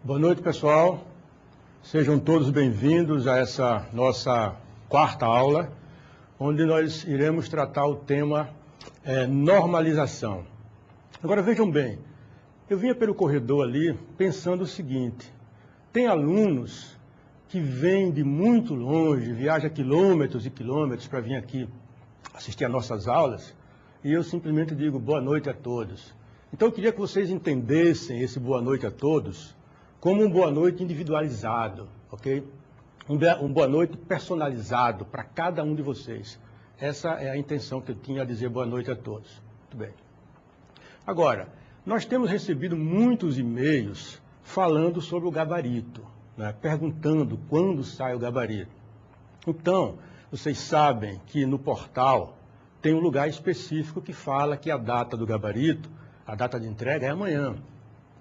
Boa noite, pessoal. Sejam todos bem-vindos a essa nossa quarta aula, onde nós iremos tratar o tema normalização. Agora, vejam bem, eu vinha pelo corredor ali pensando o seguinte: tem alunos que vêm de muito longe, viajam quilômetros e quilômetros para vir aqui assistir às nossas aulas, e eu simplesmente digo boa noite a todos. Então, eu queria que vocês entendessem esse boa noite a todos como um boa noite individualizado, ok? Um boa noite personalizado para cada um de vocês. Essa é a intenção que eu tinha a dizer boa noite a todos. Muito bem. Agora, nós temos recebido muitos e-mails falando sobre o gabarito, né? Perguntando quando sai o gabarito. Então, vocês sabem que no portal tem um lugar específico que fala que a data do gabarito, a data de entrega é amanhã,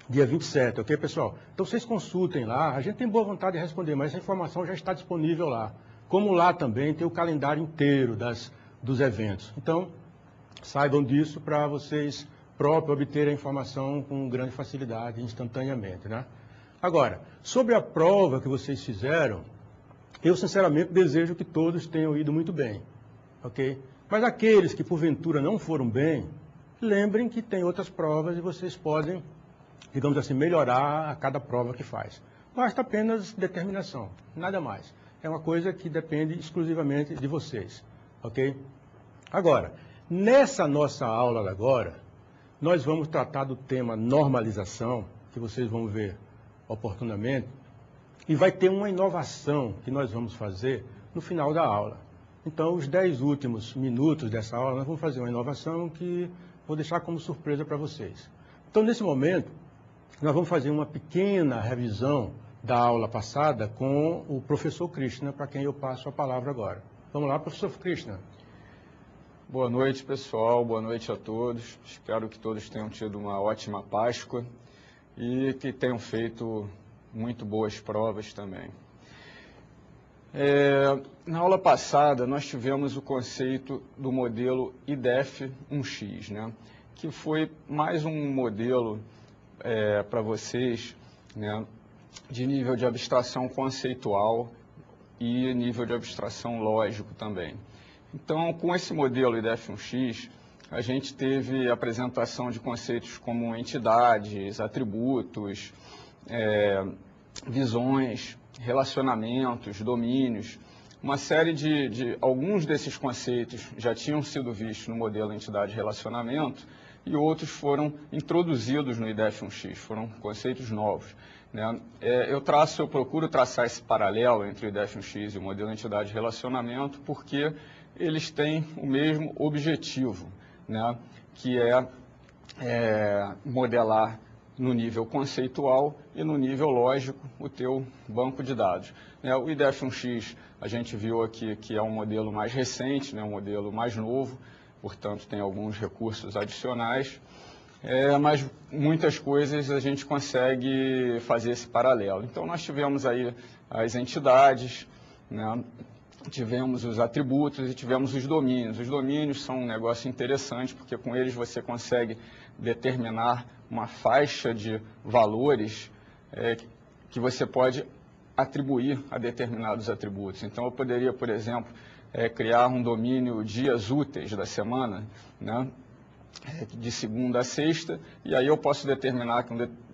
dia 27, ok, pessoal? Então, vocês consultem lá, a gente tem boa vontade de responder, mas essa informação já está disponível lá. Como lá também tem o calendário inteiro dos eventos. Então, saibam disso para vocês próprios obterem a informação com grande facilidade, instantaneamente, né? Agora, sobre a prova que vocês fizeram, eu sinceramente desejo que todos tenham ido muito bem, ok? Mas aqueles que porventura não foram bem, lembrem que tem outras provas e vocês podem, digamos assim, melhorar a cada prova que faz. Basta apenas determinação, nada mais. É uma coisa que depende exclusivamente de vocês, ok? Agora, nessa nossa aula agora, nós vamos tratar do tema normalização, que vocês vão ver oportunamente, e vai ter uma inovação que nós vamos fazer no final da aula. Então, os 10 últimos minutos dessa aula, nós vamos fazer uma inovação que vou deixar como surpresa para vocês. Então, nesse momento, nós vamos fazer uma pequena revisão da aula passada com o professor Krishna, para quem eu passo a palavra agora. Vamos lá, professor Krishna. Boa noite, pessoal. Boa noite a todos. Espero que todos tenham tido uma ótima Páscoa e que tenham feito muito boas provas também. Na aula passada, nós tivemos o conceito do modelo IDEF 1x, né? Que foi mais um modelo para vocês, né, de nível de abstração conceitual e nível de abstração lógico também. Então, com esse modelo IDEF 1x, a gente teve a apresentação de conceitos como entidades, atributos, visões, relacionamentos, domínios. Uma série alguns desses conceitos já tinham sido vistos no modelo entidade-relacionamento e outros foram introduzidos no IDEF 1x, foram conceitos novos, né? Eu procuro traçar esse paralelo entre o IDEF 1x e o modelo entidade-relacionamento porque eles têm o mesmo objetivo, né? Que é modelar no nível conceitual e no nível lógico o teu banco de dados. O IDEF 1x a gente viu aqui que é um modelo mais recente, né? Um modelo mais novo, portanto tem alguns recursos adicionais, mas muitas coisas a gente consegue fazer esse paralelo. Então nós tivemos aí as entidades, né? Tivemos os atributos e tivemos os domínios. Os domínios são um negócio interessante, porque com eles você consegue determinar uma faixa de valores que você pode atribuir a determinados atributos. Então, eu poderia, por exemplo, criar um domínio dias úteis da semana, né, de segunda a sexta, e aí eu posso determinar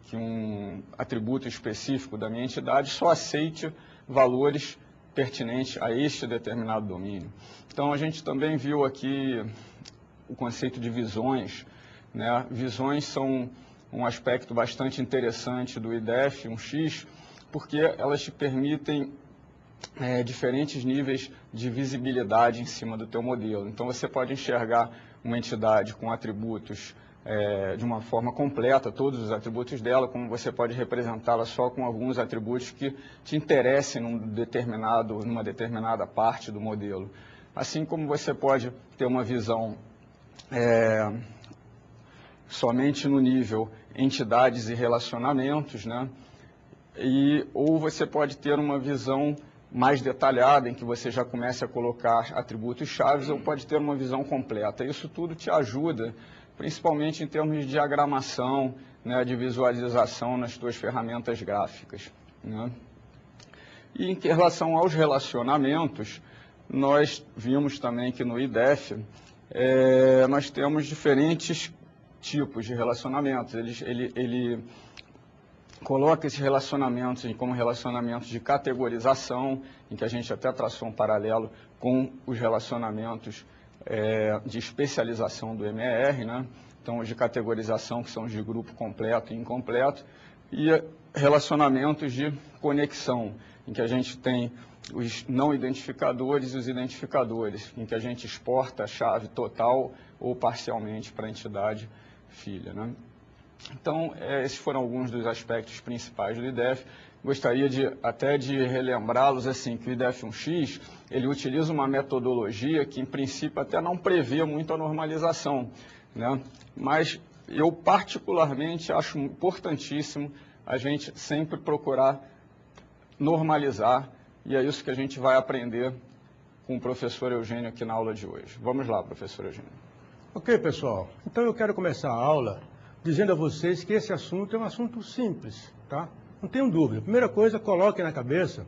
que um atributo específico da minha entidade só aceite valores pertinente a este determinado domínio. Então, a gente também viu aqui o conceito de visões, né? Visões são um aspecto bastante interessante do IDEF 1x, porque elas te permitem diferentes níveis de visibilidade em cima do teu modelo. Então, você pode enxergar uma entidade com atributos de uma forma completa, todos os atributos dela, como você pode representá-la só com alguns atributos que te interessem numa determinada parte do modelo. Assim como você pode ter uma visão somente no nível entidades e relacionamentos, né? Ou você pode ter uma visão mais detalhada, em que você já comece a colocar atributos chaves, ou pode ter uma visão completa. Isso tudo te ajuda principalmente em termos de diagramação, né, de visualização nas tuas ferramentas gráficas, né? E em relação aos relacionamentos, nós vimos também que no IDEF nós temos diferentes tipos de relacionamentos. Ele coloca esses relacionamentos como relacionamentos de categorização, em que a gente até traçou um paralelo com os relacionamentos de especialização do MER, né? Então, os de categorização, que são os de grupo completo e incompleto, e relacionamentos de conexão, em que a gente tem os não identificadores e os identificadores, em que a gente exporta a chave total ou parcialmente para a entidade filha, né? Então, esses foram alguns dos aspectos principais do IDEF. Gostaria até de relembrá-los assim, que o IDEF 1x, ele utiliza uma metodologia que, em princípio, até não prevê muito a normalização, né? Mas eu, particularmente, acho importantíssimo a gente sempre procurar normalizar, e é isso que a gente vai aprender com o professor Eugênio aqui na aula de hoje. Vamos lá, professor Eugênio. Ok, pessoal. Então, eu quero começar a aula dizendo a vocês que esse assunto é um assunto simples, tá? Não tenham dúvida. Primeira coisa, coloquem na cabeça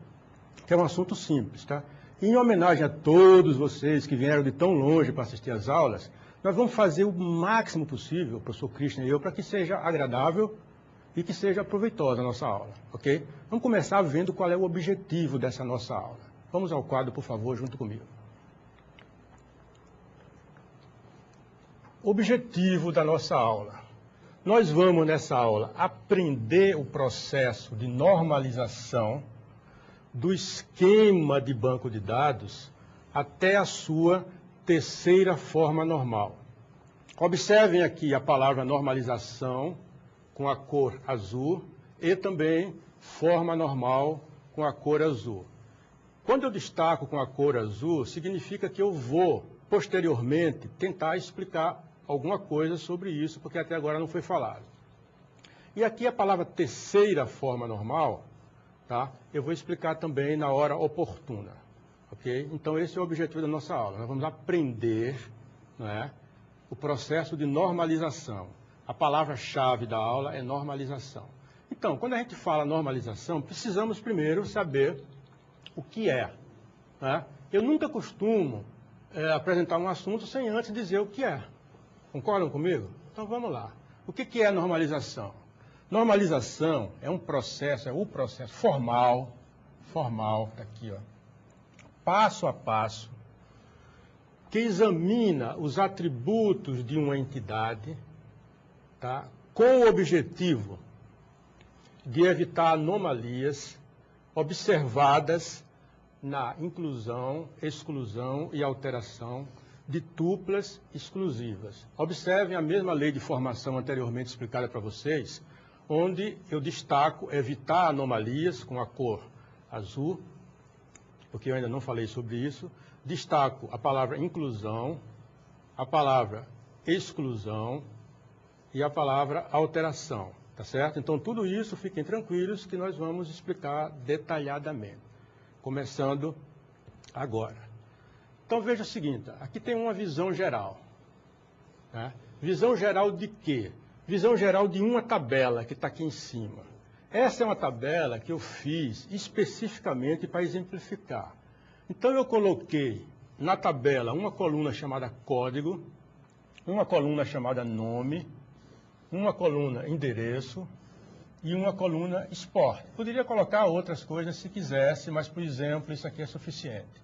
que é um assunto simples, tá? E em homenagem a todos vocês que vieram de tão longe para assistir às aulas, nós vamos fazer o máximo possível, o professor Christian e eu, para que seja agradável e que seja proveitosa a nossa aula, ok? Vamos começar vendo qual é o objetivo dessa nossa aula. Vamos ao quadro, por favor, junto comigo. Objetivo da nossa aula. Nós vamos, nessa aula, aprender o processo de normalização do esquema de banco de dados até a sua terceira forma normal. Observem aqui a palavra normalização com a cor azul e também forma normal com a cor azul. Quando eu destaco com a cor azul, significa que eu vou, posteriormente, tentar explicar alguma coisa sobre isso, porque até agora não foi falado. E aqui a palavra terceira forma normal, tá? Eu vou explicar também na hora oportuna, ok? Então esse é o objetivo da nossa aula. Nós vamos aprender, né, o processo de normalização. A palavra-chave da aula é normalização. Então, quando a gente fala normalização, precisamos primeiro saber o que é, né? Eu nunca costumo apresentar um assunto sem antes dizer o que é. Concordam comigo? Então vamos lá. O que é normalização? Normalização é um processo, é o processo formal, está aqui, ó, passo a passo, que examina os atributos de uma entidade, tá, com o objetivo de evitar anomalias observadas na inclusão, exclusão e alteração de tuplas exclusivas. Observem a mesma lei de formação anteriormente explicada para vocês, onde eu destaco evitar anomalias com a cor azul, porque eu ainda não falei sobre isso. Destaco a palavra inclusão, a palavra exclusão e a palavra alteração, tá certo? Então, tudo isso, fiquem tranquilos que nós vamos explicar detalhadamente, começando agora. Então, veja o seguinte, aqui tem uma visão geral, né? Visão geral de quê? Visão geral de uma tabela que está aqui em cima. Essa é uma tabela que eu fiz especificamente para exemplificar. Então, eu coloquei na tabela uma coluna chamada código, uma coluna chamada nome, uma coluna endereço e uma coluna esporte. Poderia colocar outras coisas se quisesse, mas, por exemplo, isso aqui é suficiente.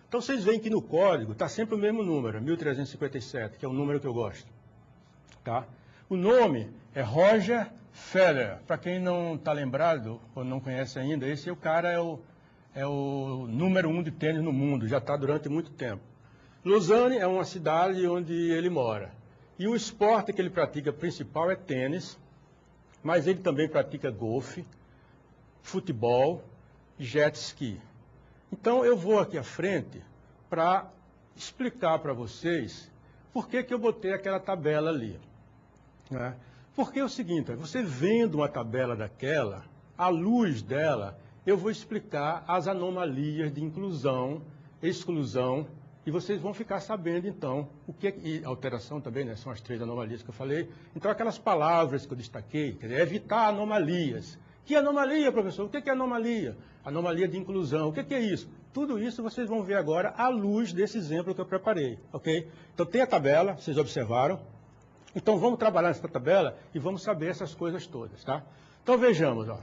Então, vocês veem que no código está sempre o mesmo número, 1357, que é o número que eu gosto. Tá? O nome é Roger Federer. Para quem não está lembrado ou não conhece ainda, esse é o cara, é o número 1 de tênis no mundo, já está durante muito tempo. Lausanne é uma cidade onde ele mora. E o esporte que ele pratica principal é tênis, mas ele também pratica golfe, futebol e jet ski. Então, eu vou aqui à frente para explicar para vocês por que eu botei aquela tabela ali, né? Porque é o seguinte, você vendo uma tabela daquela, à luz dela, eu vou explicar as anomalias de inclusão, exclusão E vocês vão ficar sabendo, então, o que é... E alteração também, né? São as 3 anomalias que eu falei. Então, aquelas palavras que eu destaquei, quer dizer, evitar anomalias. Que anomalia, professor? O que é anomalia? Anomalia de inclusão. O que é isso? Tudo isso vocês vão ver agora à luz desse exemplo que eu preparei, ok? Então, tem a tabela, vocês observaram. Então, vamos trabalhar nessa tabela e vamos saber essas coisas todas, tá? Então, vejamos, ó.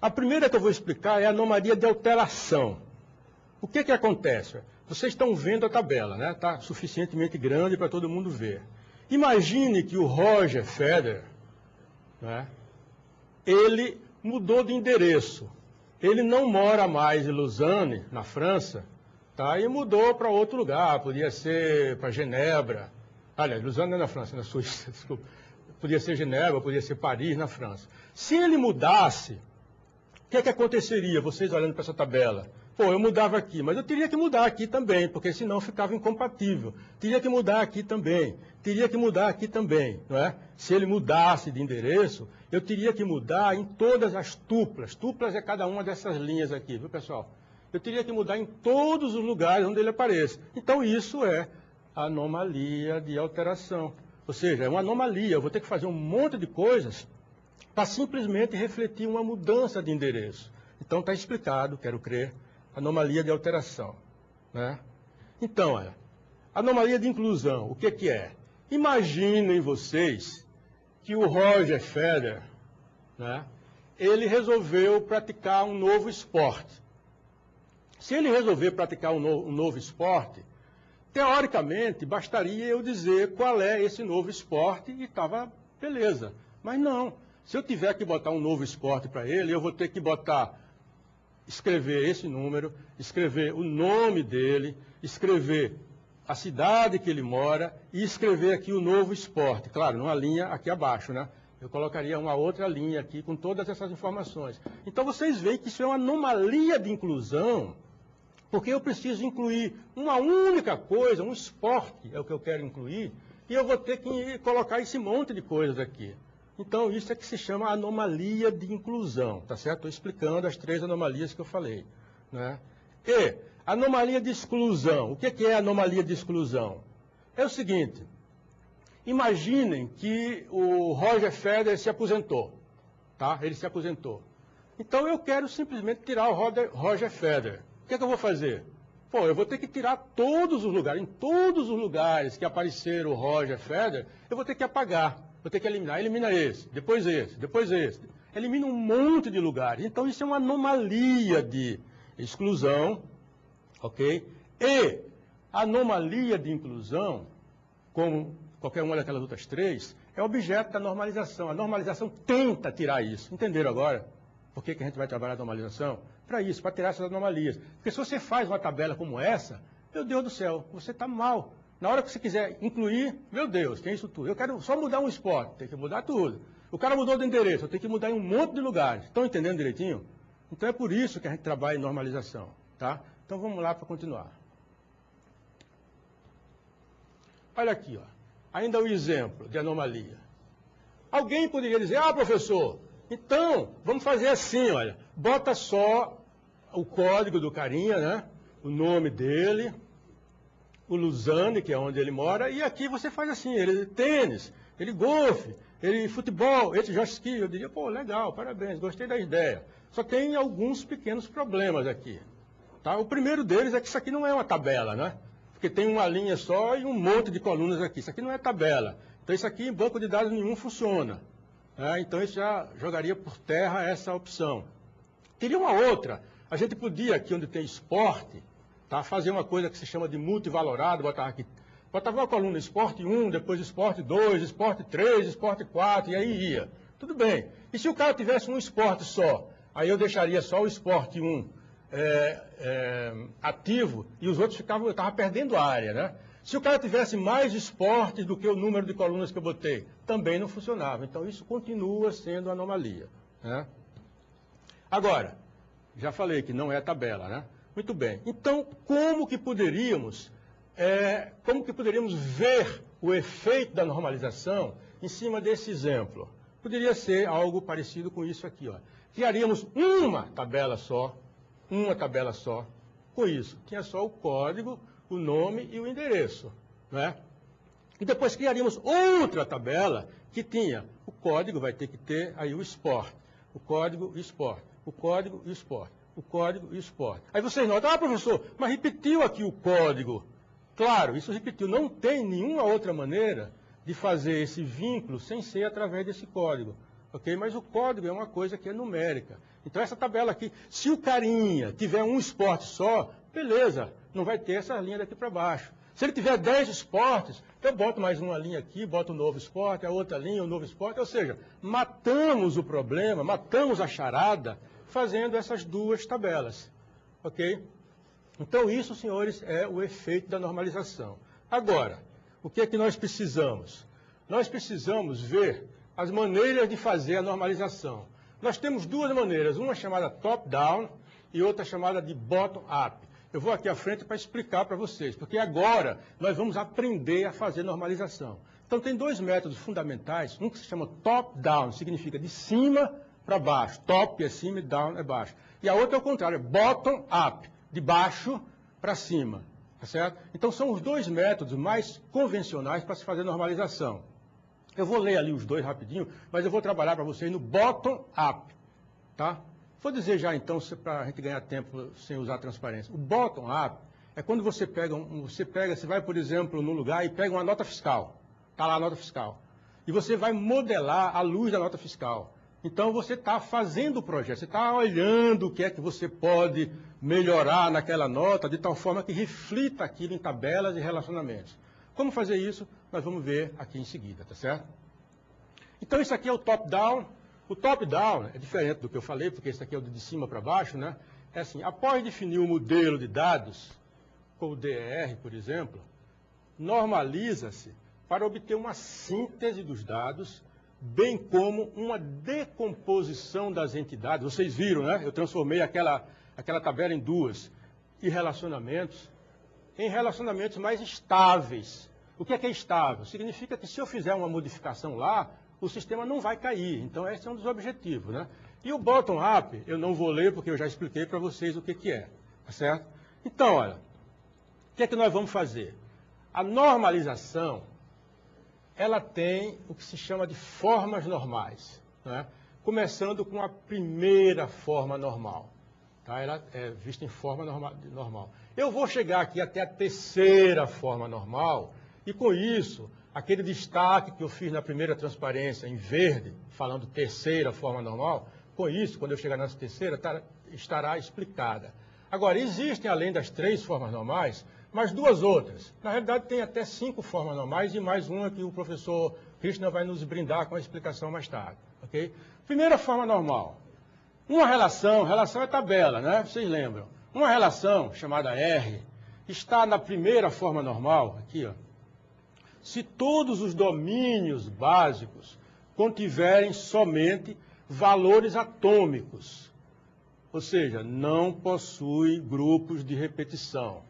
A primeira que eu vou explicar é a anomalia de alteração. O que acontece? Vocês estão vendo a tabela, né? Está suficientemente grande para todo mundo ver. Imagine que o Roger Federer, né, ele mudou de endereço. Ele não mora mais em Lausanne, na França, tá? E mudou para outro lugar. Podia ser para Genebra. Aliás, Lausanne não é na França, na Suíça, desculpa. Podia ser Genebra, podia ser Paris, na França. Se ele mudasse, o que aconteceria, vocês olhando para essa tabela? Pô, eu mudava aqui, mas eu teria que mudar aqui também, porque senão ficava incompatível. Teria que mudar aqui também, teria que mudar aqui também, não é? Se ele mudasse de endereço, eu teria que mudar em todas as tuplas. Tuplas é cada uma dessas linhas aqui, viu, pessoal? Eu teria que mudar em todos os lugares onde ele apareça. Então, isso é anomalia de alteração. Ou seja, é uma anomalia. Eu vou ter que fazer um monte de coisas para simplesmente refletir uma mudança de endereço. Então, está explicado, quero crer, anomalia de alteração, né? Então, olha, anomalia de inclusão, o que é? Imaginem vocês que o Roger Federer, né, ele resolveu praticar um novo esporte. Se ele resolver praticar um novo esporte, teoricamente, bastaria eu dizer qual é esse novo esporte e estava beleza. Mas não. Se eu tiver que botar um novo esporte para ele, eu vou ter que escrever esse número, escrever o nome dele, escrever a cidade que ele mora e escrever aqui o novo esporte. Claro, numa linha aqui abaixo, né? Eu colocaria uma outra linha aqui com todas essas informações. Então, vocês veem que isso é uma anomalia de inclusão, porque eu preciso incluir uma única coisa, um esporte é o que eu quero incluir, e eu vou ter que colocar esse monte de coisas aqui. Então, isso é que se chama anomalia de inclusão, tá certo? Estou explicando as 3 anomalias que eu falei, né? E anomalia de exclusão. O que é anomalia de exclusão? É o seguinte, imaginem que o Roger Federer se aposentou, tá? Ele se aposentou. Então, eu quero simplesmente tirar o Roger Federer. O que eu vou fazer? Pô, eu vou ter que tirar todos os lugares, em todos os lugares que apareceram o Roger Federer, eu vou ter que apagar. Vou ter que eliminar. Elimina esse, depois esse, depois esse. Elimina um monte de lugares. Então, isso é uma anomalia de exclusão, ok? E anomalia de inclusão, como qualquer uma daquelas outras 3, é objeto da normalização. A normalização tenta tirar isso. Entenderam agora? Por que a gente vai trabalhar a normalização? Para isso, para tirar essas anomalias. Porque se você faz uma tabela como essa, meu Deus do céu, você está mal. Na hora que você quiser incluir, meu Deus, tem isso tudo. Eu quero só mudar um esporte, tem que mudar tudo. O cara mudou de endereço, eu tenho que mudar em um monte de lugares. Estão entendendo direitinho? Então é por isso que a gente trabalha em normalização, tá? Então vamos lá para continuar. Olha aqui, ó. Ainda o exemplo de anomalia. Alguém poderia dizer, professor, então vamos fazer assim, olha. Bota só o código do carinha, né? O nome dele, o Lausanne, que é onde ele mora, e aqui você faz assim, ele tênis, ele golfe, ele futebol, ele joga esqui. Eu diria, pô, legal, parabéns, gostei da ideia. Só tem alguns pequenos problemas aqui. Tá? O primeiro deles é que isso aqui não é uma tabela, né? Porque tem uma linha só e um monte de colunas aqui. Isso aqui não é tabela. Então isso aqui em banco de dados nenhum funciona. Então isso já jogaria por terra essa opção. Teria uma outra. A gente podia, aqui onde tem esporte, tá, fazer uma coisa que se chama de multivalorado, botava uma coluna esporte 1, depois esporte 2, esporte 3, esporte 4, e aí ia. Tudo bem. E se o cara tivesse um esporte só? Aí eu deixaria só o esporte 1 ativo e os outros eu estava perdendo a área, né? Se o cara tivesse mais esportes do que o número de colunas que eu botei, também não funcionava. Então isso continua sendo anomalia, né? Agora, já falei que não é tabela, né? Muito bem. Então, como que poderíamos ver o efeito da normalização em cima desse exemplo? Poderia ser algo parecido com isso aqui, ó. Criaríamos uma tabela só, com isso? Tinha só o código, o nome e o endereço, né? E depois criaríamos outra tabela que tinha o código, vai ter que ter aí o export, o código e export, o código e export, o código e export. Aí vocês notam, professor, mas repetiu aqui o código. Claro, isso repetiu. Não tem nenhuma outra maneira de fazer esse vínculo sem ser através desse código. Ok? Mas o código é uma coisa que é numérica. Então essa tabela aqui, se o carinha tiver um export só, beleza, não vai ter essa linha daqui para baixo. Se ele tiver 10 esportes, eu boto mais uma linha aqui, boto um novo esporte, a outra linha, um novo esporte. Ou seja, matamos o problema, matamos a charada, fazendo essas duas tabelas. Ok? Então isso, senhores, é o efeito da normalização. Agora, o que é que nós precisamos? Nós precisamos ver as maneiras de fazer a normalização. Nós temos duas maneiras, uma chamada top-down e outra chamada de bottom-up. Eu vou aqui à frente para explicar para vocês, porque agora nós vamos aprender a fazer normalização. Então tem dois métodos fundamentais, um que se chama top-down, significa de cima para baixo, top é cima e down é baixo. E a outra é o contrário, é bottom-up, de baixo para cima, tá certo? Então são os dois métodos mais convencionais para se fazer normalização. Eu vou ler ali os dois rapidinho, mas eu vou trabalhar para vocês no bottom-up, tá? Vou dizer já então, para a gente ganhar tempo sem usar transparência. O bottom-up é quando você você vai, por exemplo, num lugar e pega uma nota fiscal. Está lá a nota fiscal. E você vai modelar a luz da nota fiscal. Então você está fazendo o projeto, você está olhando o que é que você pode melhorar naquela nota, de tal forma que reflita aquilo em tabelas e relacionamentos. Como fazer isso? Nós vamos ver aqui em seguida, tá certo? Então isso aqui é o top-down. O top-down é diferente do que eu falei, porque esse aqui é o de cima para baixo, né? É assim, após definir o modelo de dados, com o DER, por exemplo, normaliza-se para obter uma síntese dos dados, bem como uma decomposição das entidades. Vocês viram, né? Eu transformei aquela tabela em duas. E relacionamentos em relacionamentos mais estáveis. O que é estável? Significa que se eu fizer uma modificação lá, o sistema não vai cair. Então, esse é um dos objetivos, né? E o bottom-up, eu não vou ler, porque eu já expliquei para vocês o que é, tá certo? Então, olha, o que é que nós vamos fazer? A normalização, ela tem o que se chama de formas normais, né? Começando com a primeira forma normal. Tá? Ela é vista em forma normal. Eu vou chegar aqui até a terceira forma normal, e com isso, aquele destaque que eu fiz na primeira transparência, em verde, falando terceira forma normal, com isso, quando eu chegar nessa terceira, estará explicada. Agora, existem, além das três formas normais, mais duas outras. Na realidade, tem até 5 formas normais e mais uma que o professor Krishna vai nos brindar com a explicação mais tarde. Okay? Primeira forma normal. Uma relação é tabela, né? Vocês lembram? Uma relação, chamada R, está na primeira forma normal, aqui, ó, se todos os domínios básicos contiverem somente valores atômicos, ou seja, não possui grupos de repetição.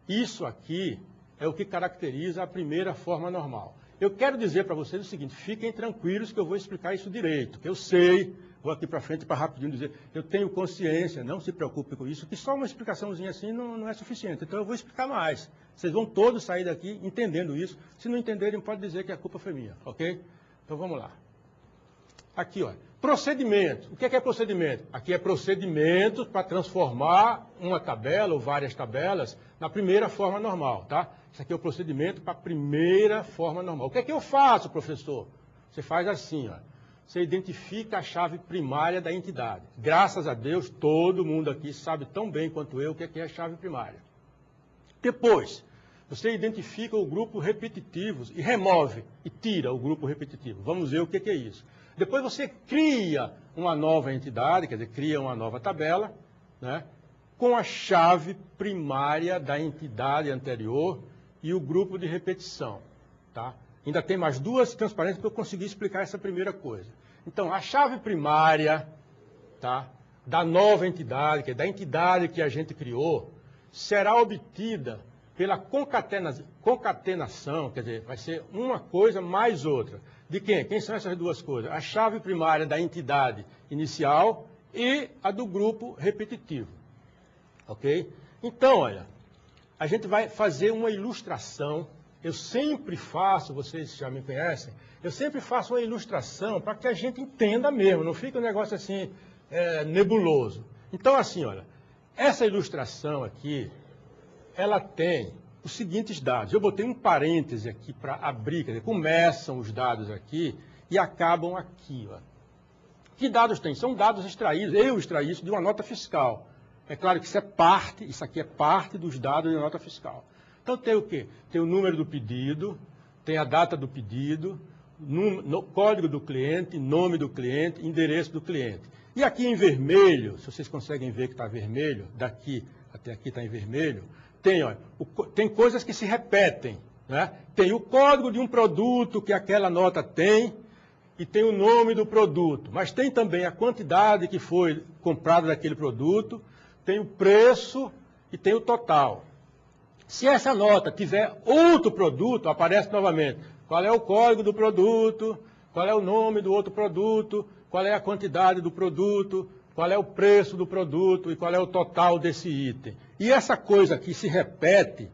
Isso aqui é o que caracteriza a primeira forma normal. Eu quero dizer para vocês o seguinte, fiquem tranquilos que eu vou explicar isso direito, que eu sei, vou aqui para frente para rapidinho dizer, eu tenho consciência, não se preocupe com isso, que só uma explicaçãozinha assim não é suficiente, então eu vou explicar mais. Vocês vão todos sair daqui entendendo isso, se não entenderem pode dizer que a culpa foi minha, ok? Então vamos lá. Aqui, ó, procedimento. O que é procedimento? Aqui é procedimento para transformar uma tabela ou várias tabelas na primeira forma normal, tá? Isso aqui é o procedimento para a primeira forma normal. O que é que eu faço, professor? Você faz assim, ó. Você identifica a chave primária da entidade. Graças a Deus, todo mundo aqui sabe tão bem quanto eu o que é a chave primária. Depois, você identifica o grupo repetitivos e remove e tira o grupo repetitivo. Vamos ver o que é isso. Depois você cria uma nova entidade, quer dizer, cria uma nova tabela, né, com a chave primária da entidade anterior e o grupo de repetição. Tá? Ainda tem mais duas transparências para eu conseguir explicar essa primeira coisa. Então, a chave primária, tá, da nova entidade, que é da entidade que a gente criou, será obtida pela concatenação, quer dizer, vai ser uma coisa mais outra. De quem? Quem são essas duas coisas? A chave primária da entidade inicial e a do grupo repetitivo. Ok? Então, olha, a gente vai fazer uma ilustração. Eu sempre faço, vocês já me conhecem, eu sempre faço uma ilustração para que a gente entenda mesmo, não fique um negócio assim nebuloso. Então, assim, olha, essa ilustração aqui, ela tem os seguintes dados. Eu botei um parêntese aqui para abrir, quer dizer, começam os dados aqui e acabam aqui, ó. Que dados tem? São dados extraídos, eu extraí isso de uma nota fiscal. É claro que isso aqui é parte dos dados da nota fiscal. Então tem o quê? Tem o número do pedido, tem a data do pedido, código do cliente, nome do cliente, endereço do cliente. E aqui em vermelho, se vocês conseguem ver que está vermelho, daqui até aqui está em vermelho, tem coisas que se repetem, né? Tem o código de um produto que aquela nota tem, e tem o nome do produto, mas tem também a quantidade que foi comprada daquele produto, tem o preço e tem o total. Se essa nota tiver outro produto, aparece novamente qual é o código do produto, qual é o nome do outro produto, qual é a quantidade do produto, qual é o preço do produto e qual é o total desse item. E essa coisa aqui se repete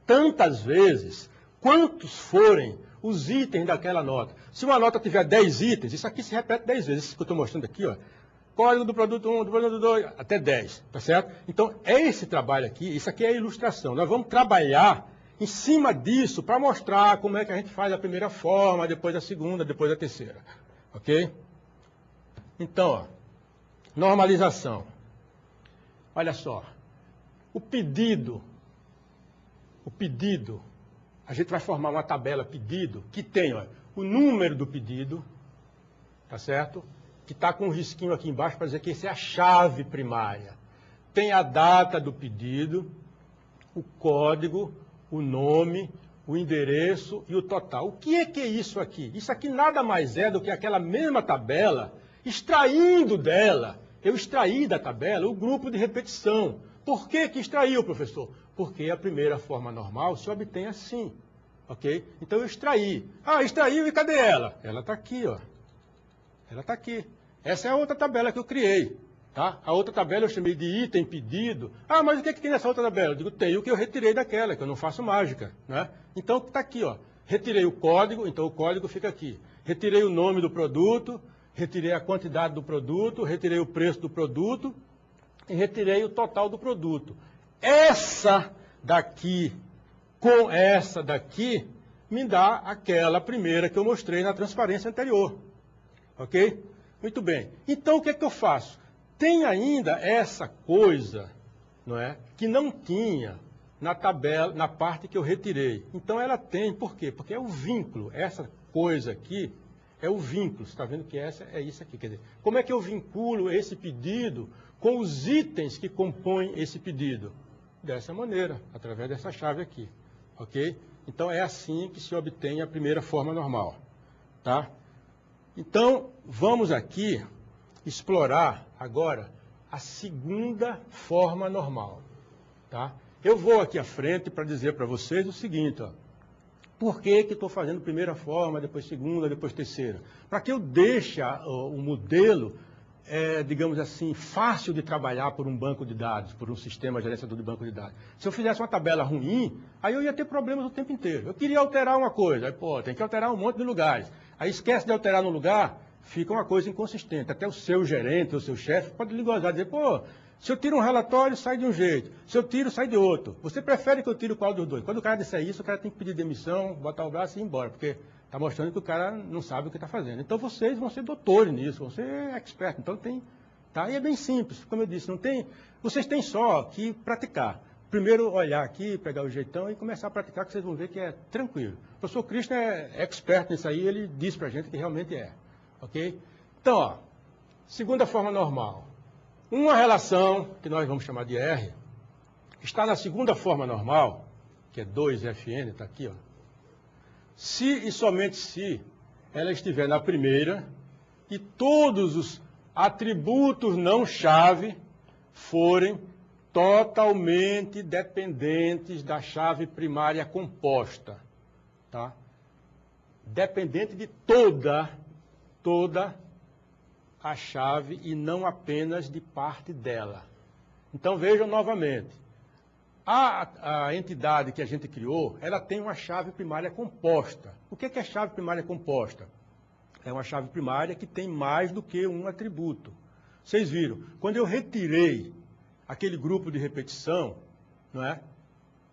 tantas vezes, quantos forem os itens daquela nota. Se uma nota tiver 10 itens, isso aqui se repete 10 vezes. Isso que eu estou mostrando aqui, ó. Código do produto 1, do produto 2, até 10, tá certo? Então, é esse trabalho aqui, isso aqui é a ilustração. Nós vamos trabalhar em cima disso para mostrar como é que a gente faz a primeira forma, depois a segunda, depois a terceira. Ok? Então, ó, normalização. Olha só. O pedido, a gente vai formar uma tabela pedido que tem, ó, o número do pedido, tá certo? Que está com um risquinho aqui embaixo para dizer que essa é a chave primária. Tem a data do pedido, o código, o nome, o endereço e o total. O que é isso aqui? Isso aqui nada mais é do que aquela mesma tabela, extraindo dela, eu extraí da tabela o grupo de repetição. Por que extraiu, professor? Porque a primeira forma normal se obtém assim, ok? Então eu extraí. Ah, extraiu e cadê ela? Ela está aqui, ó. Ela está aqui. Essa é a outra tabela que eu criei, tá? A outra tabela eu chamei de item pedido. Ah, mas o que tem nessa outra tabela? Eu digo, tem o que eu retirei daquela, que eu não faço mágica, né? Então está aqui, ó. Retirei o código, então o código fica aqui. Retirei o nome do produto, retirei a quantidade do produto, retirei o preço do produto e retirei o total do produto. Essa daqui com essa daqui me dá aquela primeira que eu mostrei na transparência anterior. Ok? Muito bem. Então, o que é que eu faço? Tem ainda essa coisa, não é, que não tinha na tabela, na parte que eu retirei. Então, ela tem. Por quê? Porque é o vínculo. Essa coisa aqui é o vínculo. Você está vendo que essa é isso aqui. Quer dizer, como é que eu vinculo esse pedido com os itens que compõem esse pedido? Dessa maneira, através dessa chave aqui. Ok? Então, é assim que se obtém a primeira forma normal. Tá? Então, vamos aqui explorar agora a segunda forma normal. Tá? Eu vou aqui à frente para dizer para vocês o seguinte, ó. Por que estou fazendo primeira forma, depois segunda, depois terceira? Para que eu deixe o modelo, digamos assim, fácil de trabalhar por um banco de dados, por um sistema gerenciador de banco de dados. Se eu fizesse uma tabela ruim, aí eu ia ter problemas o tempo inteiro. Eu queria alterar uma coisa, aí, pô, tem que alterar um monte de lugares. Aí esquece de alterar no lugar, fica uma coisa inconsistente. Até o seu gerente, o seu chefe, pode lhe gozar, dizer, pô, se eu tiro um relatório, sai de um jeito. Se eu tiro, sai de outro. Você prefere que eu tire qual dos dois? Quando o cara disser isso, o cara tem que pedir demissão, botar o braço e ir embora, porque está mostrando que o cara não sabe o que está fazendo. Então vocês vão ser doutores nisso, vão ser expertos. Então tem, tá? E é bem simples, como eu disse, não tem. Vocês têm só que praticar. Primeiro olhar aqui, pegar o jeitão e começar a praticar, que vocês vão ver que é tranquilo. O professor Christian é expert nisso aí, ele diz para a gente que realmente é. Ok? Então, ó, segunda forma normal. Uma relação, que nós vamos chamar de R, está na segunda forma normal, que é 2FN, está aqui, ó. Se e somente se ela estiver na primeira e todos os atributos não chave forem totalmente dependentes da chave primária composta, tá? Dependente de toda a chave e não apenas de parte dela. Então vejam novamente, A entidade que a gente criou, ela tem uma chave primária composta. O que é chave primária composta? É uma chave primária que tem mais do que um atributo. Vocês viram, quando eu retirei aquele grupo de repetição, não é?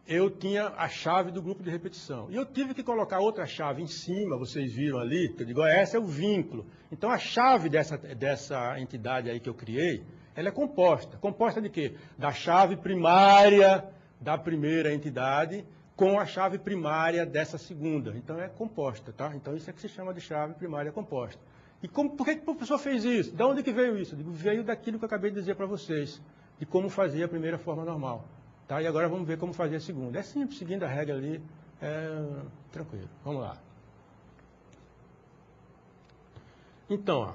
Eu tinha a chave do grupo de repetição. E eu tive que colocar outra chave em cima, vocês viram ali, que eu digo, essa é o vínculo. Então a chave dessa entidade aí que eu criei, ela é composta. Composta de quê? Da chave primária da primeira entidade com a chave primária dessa segunda. Então é composta, tá? Então isso é que se chama de chave primária composta. E por que o professor fez isso? De onde que veio isso? Veio daquilo que eu acabei de dizer para vocês, de como fazer a primeira forma normal. Tá? E agora vamos ver como fazer a segunda. É simples, seguindo a regra ali, tranquilo. Vamos lá. Então, ó,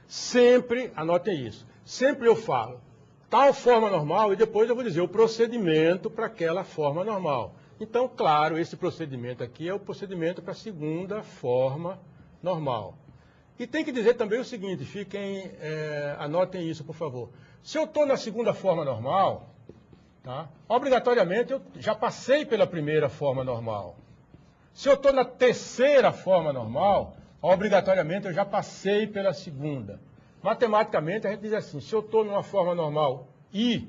sempre, anotem isso, sempre eu falo tal forma normal e depois eu vou dizer o procedimento para aquela forma normal. Então, claro, esse procedimento aqui é o procedimento para a segunda forma normal. E tem que dizer também o seguinte, anotem isso, por favor. Se eu estou na segunda forma normal, tá, obrigatoriamente eu já passei pela primeira forma normal. Se eu estou na terceira forma normal, obrigatoriamente eu já passei pela segunda. Matematicamente, a gente diz assim, se eu estou numa forma normal I,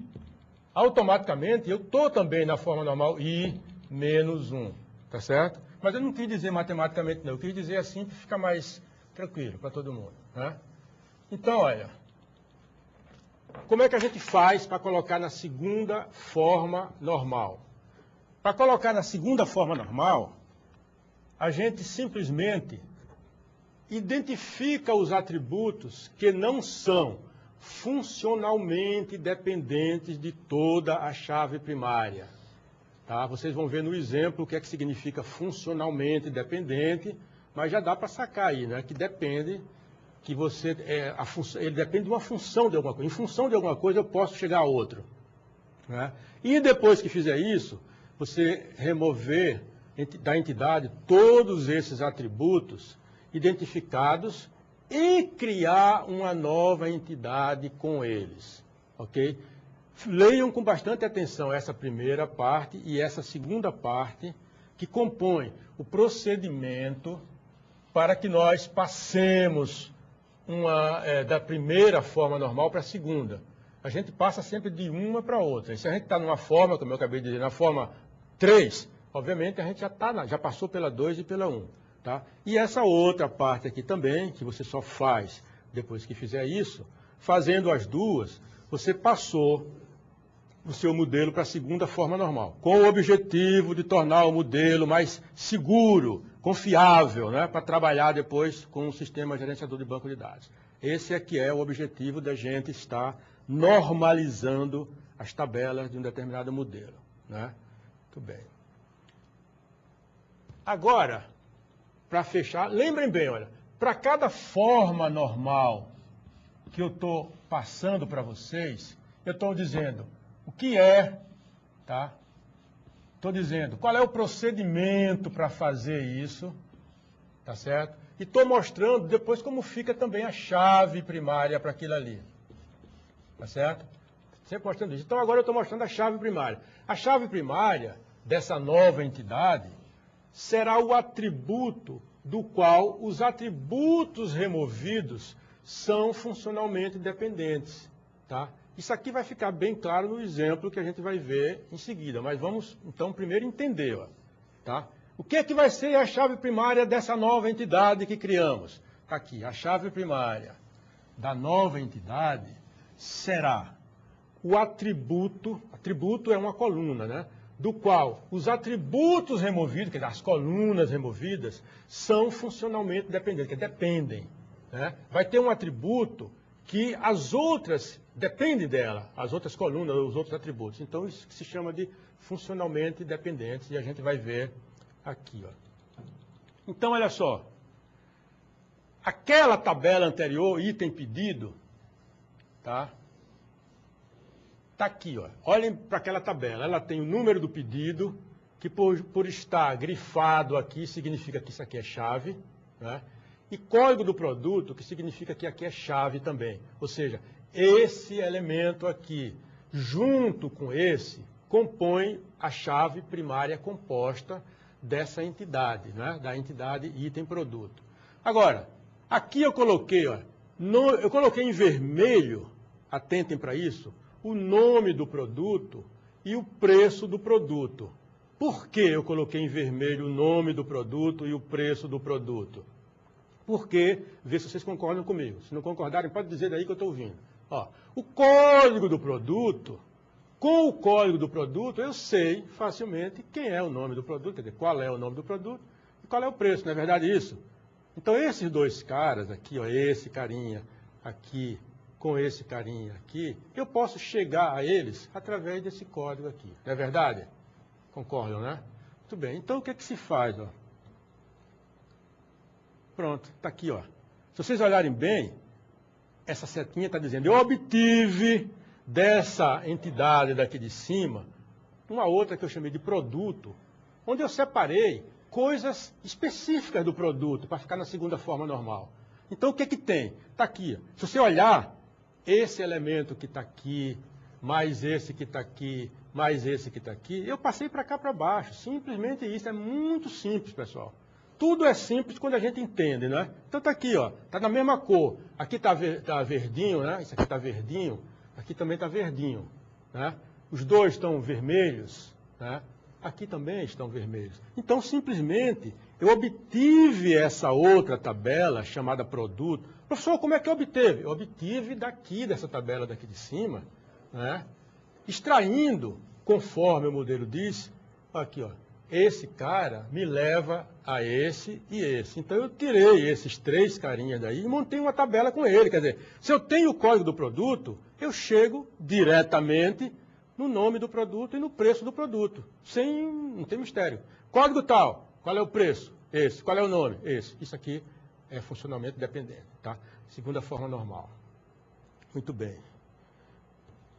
automaticamente eu estou também na forma normal I menos 1, tá certo? Mas eu não quis dizer matematicamente não, eu quis dizer assim para ficar mais tranquilo para todo mundo, né? Então, olha, como é que a gente faz para colocar na segunda forma normal? Para colocar na segunda forma normal, a gente simplesmente identifica os atributos que não são funcionalmente dependentes de toda a chave primária. Tá? Vocês vão ver no exemplo o que é que significa funcionalmente dependente, mas já dá para sacar aí, né? Que depende, que você, ele depende de uma função de alguma coisa. Em função de alguma coisa eu posso chegar a outra. Né? E depois que fizer isso, você remover da entidade todos esses atributos identificados e criar uma nova entidade com eles, ok? Leiam com bastante atenção essa primeira parte e essa segunda parte que compõe o procedimento para que nós passemos da primeira forma normal para a segunda. A gente passa sempre de uma para outra. E se a gente está numa forma, como eu acabei de dizer, na forma 3, obviamente a gente já passou pela 2 e pela 1. Tá? E essa outra parte aqui também, que você só faz depois que fizer isso, fazendo as duas, você passou o seu modelo para a segunda forma normal, com o objetivo de tornar o modelo mais seguro, confiável, né, para trabalhar depois com o sistema gerenciador de banco de dados. Esse é que é o objetivo da gente estar normalizando as tabelas de um determinado modelo. Né? Muito bem. Agora, para fechar, lembrem bem, olha, para cada forma normal que eu estou passando para vocês, eu estou dizendo o que é, tá? Estou dizendo qual é o procedimento para fazer isso, tá certo? E estou mostrando depois como fica também a chave primária para aquilo ali, tá certo? Sempre mostrando isso. Então agora eu estou mostrando a chave primária. A chave primária dessa nova entidade será o atributo do qual os atributos removidos são funcionalmente dependentes, tá? Isso aqui vai ficar bem claro no exemplo que a gente vai ver em seguida, mas vamos então primeiro entender, ó, tá? O que é que vai ser a chave primária dessa nova entidade que criamos? Está aqui, a chave primária da nova entidade será o atributo é uma coluna, né? Do qual os atributos removidos, quer dizer, as colunas removidas, são funcionalmente dependentes, que dependem. Né? Vai ter um atributo que as outras dependem dela, as outras colunas, os outros atributos. Então, isso se chama de funcionalmente dependentes, e a gente vai ver aqui. Ó. Então, olha só. Aquela tabela anterior, item pedido, tá? Está aqui, ó. Olhem para aquela tabela. Ela tem o número do pedido, que por estar grifado aqui, significa que isso aqui é chave, né? E código do produto, que significa que aqui é chave também. Ou seja, esse elemento aqui, junto com esse, compõem a chave primária composta dessa entidade, né? Da entidade item-produto. Agora, aqui eu coloquei, ó, eu coloquei em vermelho, atentem para isso, o nome do produto e o preço do produto. Por que eu coloquei em vermelho o nome do produto e o preço do produto? Porque, vê se vocês concordam comigo. Se não concordarem, pode dizer daí que eu estou ouvindo. Ó, o código do produto, com o código do produto, eu sei facilmente quem é o nome do produto, quer dizer, qual é o nome do produto e qual é o preço, não é verdade isso? Então, esses dois caras aqui, ó, esse carinha aqui, com esse carinha aqui, eu posso chegar a eles através desse código aqui, não é verdade? Concordam, né? Muito bem, então o que é que se faz, ó? Pronto, está aqui, ó. Se vocês olharem bem, essa setinha está dizendo, eu obtive dessa entidade daqui de cima, uma outra que eu chamei de produto, onde eu separei coisas específicas do produto, para ficar na segunda forma normal. Então, o que é que tem? Está aqui. Se você olhar, esse elemento que está aqui, mais esse que está aqui, mais esse que está aqui, eu passei para cá para baixo. Simplesmente isso. É muito simples, pessoal. Tudo é simples quando a gente entende, né? Então está aqui, ó. Está na mesma cor. Aqui está verdinho, né? Isso aqui está verdinho. Aqui também está verdinho, né? Os dois estão vermelhos, né? Aqui também estão vermelhos. Então, simplesmente, eu obtive essa outra tabela chamada produto. Professor, como é que eu obteve? Eu obtive daqui, dessa tabela daqui de cima, né? Extraindo, conforme o modelo diz, aqui, ó, esse cara me leva a esse e esse. Então, eu tirei esses três carinhas daí e montei uma tabela com ele. Quer dizer, se eu tenho o código do produto, eu chego diretamente no nome do produto e no preço do produto. Não tem mistério. Código tal, qual é o preço? Esse. Qual é o nome? Esse. Isso aqui é funcionamento dependente, tá? Segunda forma normal. Muito bem.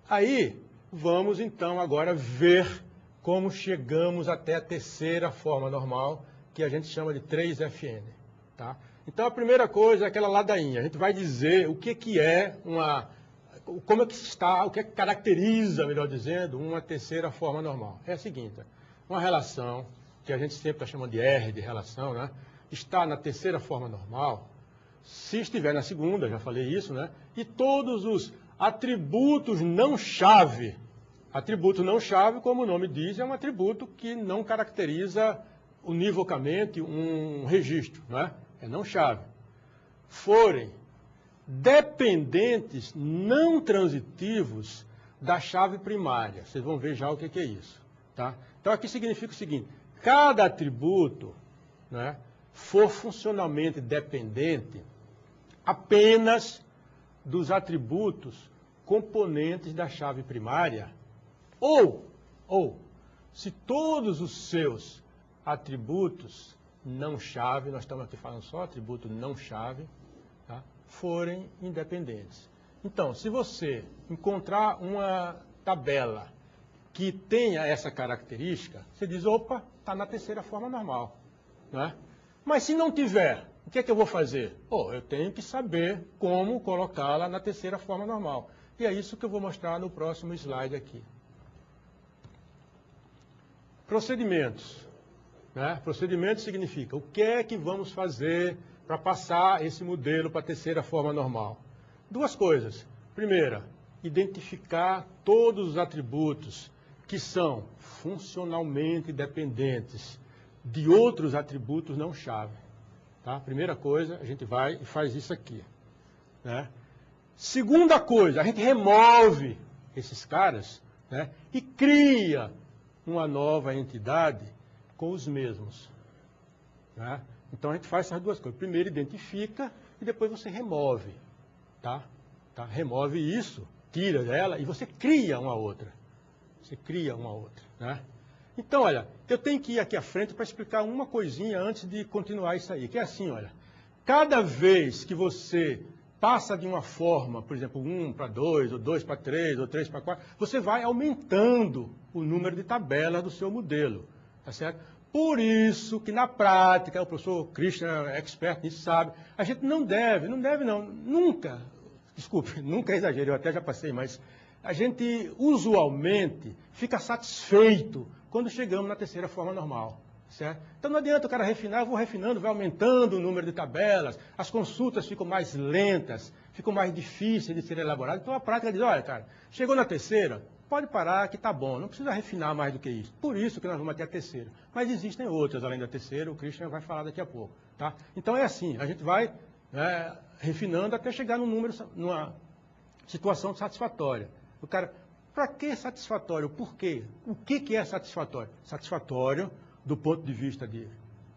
Aí, vamos então agora ver como chegamos até a terceira forma normal, que a gente chama de 3FN, tá? Então, a primeira coisa é aquela ladainha. A gente vai dizer o que é como é que está, o que é que caracteriza, melhor dizendo, uma terceira forma normal. É a seguinte, uma relação, que a gente sempre está chamando de R de relação, né? Está na terceira forma normal, se estiver na segunda, já falei isso, né? E todos os atributos não-chave. Atributo não-chave, como o nome diz, é um atributo que não caracteriza univocamente um registro, né? É não-chave. Forem dependentes não transitivos da chave primária. Vocês vão ver já o que é isso, tá? Então, aqui significa o seguinte, cada atributo, né, for funcionalmente dependente apenas dos atributos componentes da chave primária, ou se todos os seus atributos não-chave, nós estamos aqui falando só atributo não-chave, tá, forem independentes. Então, se você encontrar uma tabela que tenha essa característica, você diz, opa, está na terceira forma normal, né? Mas se não tiver, o que é que eu vou fazer? Eu tenho que saber como colocá-la na terceira forma normal. E é isso que eu vou mostrar no próximo slide aqui. Procedimentos, né? Procedimento significa o que é que vamos fazer para passar esse modelo para a terceira forma normal. Duas coisas. Primeira, identificar todos os atributos que são funcionalmente dependentes de outros atributos não-chave. Tá? Primeira coisa, a gente vai e faz isso aqui, né? Segunda coisa, a gente remove esses caras, né, e cria uma nova entidade com os mesmos, né? Então, a gente faz essas duas coisas. Primeiro, identifica e depois você remove, tá? Remove isso, tira dela e você cria uma outra. Você cria uma outra, né? Então, olha, eu tenho que ir aqui à frente para explicar uma coisinha antes de continuar isso aí, que é assim, olha. Cada vez que você passa de uma forma, por exemplo, 1 para 2, ou 2 para 3, ou 3 para 4, você vai aumentando o número de tabelas do seu modelo, tá certo? Por isso que na prática, o professor Christian é expert nisso, sabe, a gente não, nunca, desculpe, nunca é exagero, eu até já passei, mas a gente usualmente fica satisfeito quando chegamos na terceira forma normal. Certo? Então não adianta o cara refinar, eu vou refinando, vai aumentando o número de tabelas, as consultas ficam mais lentas, ficam mais difíceis de serem elaboradas. Então a prática diz, olha, cara, chegou na terceira, pode parar que tá bom, não precisa refinar mais do que isso. Por isso que nós vamos até a terceira. Mas existem outras além da terceira, o Christian vai falar daqui a pouco. Tá? Então é assim, a gente vai refinando até chegar numa situação satisfatória. O cara, para que satisfatório? Por quê? O que é satisfatório? Satisfatório, do ponto de vista de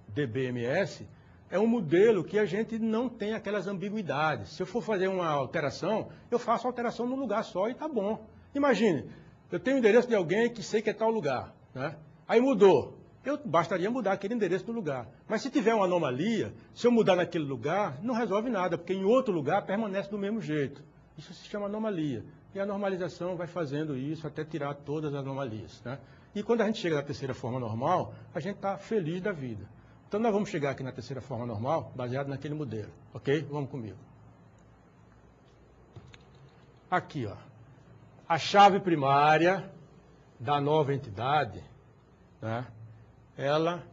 DBMS, é um modelo que a gente não tem aquelas ambiguidades. Se eu for fazer uma alteração, eu faço a alteração num lugar só e está bom. Imagine, eu tenho o endereço de alguém que sei que é tal lugar, né? Aí mudou. Bastaria mudar aquele endereço do lugar. Mas se tiver uma anomalia, se eu mudar naquele lugar, não resolve nada, porque em outro lugar permanece do mesmo jeito. Isso se chama anomalia. E a normalização vai fazendo isso até tirar todas as anomalias, né? E quando a gente chega na terceira forma normal, a gente está feliz da vida. Então nós vamos chegar aqui na terceira forma normal, baseado naquele modelo, ok? Vamos comigo. Aqui, ó. A chave primária da nova entidade, né, ela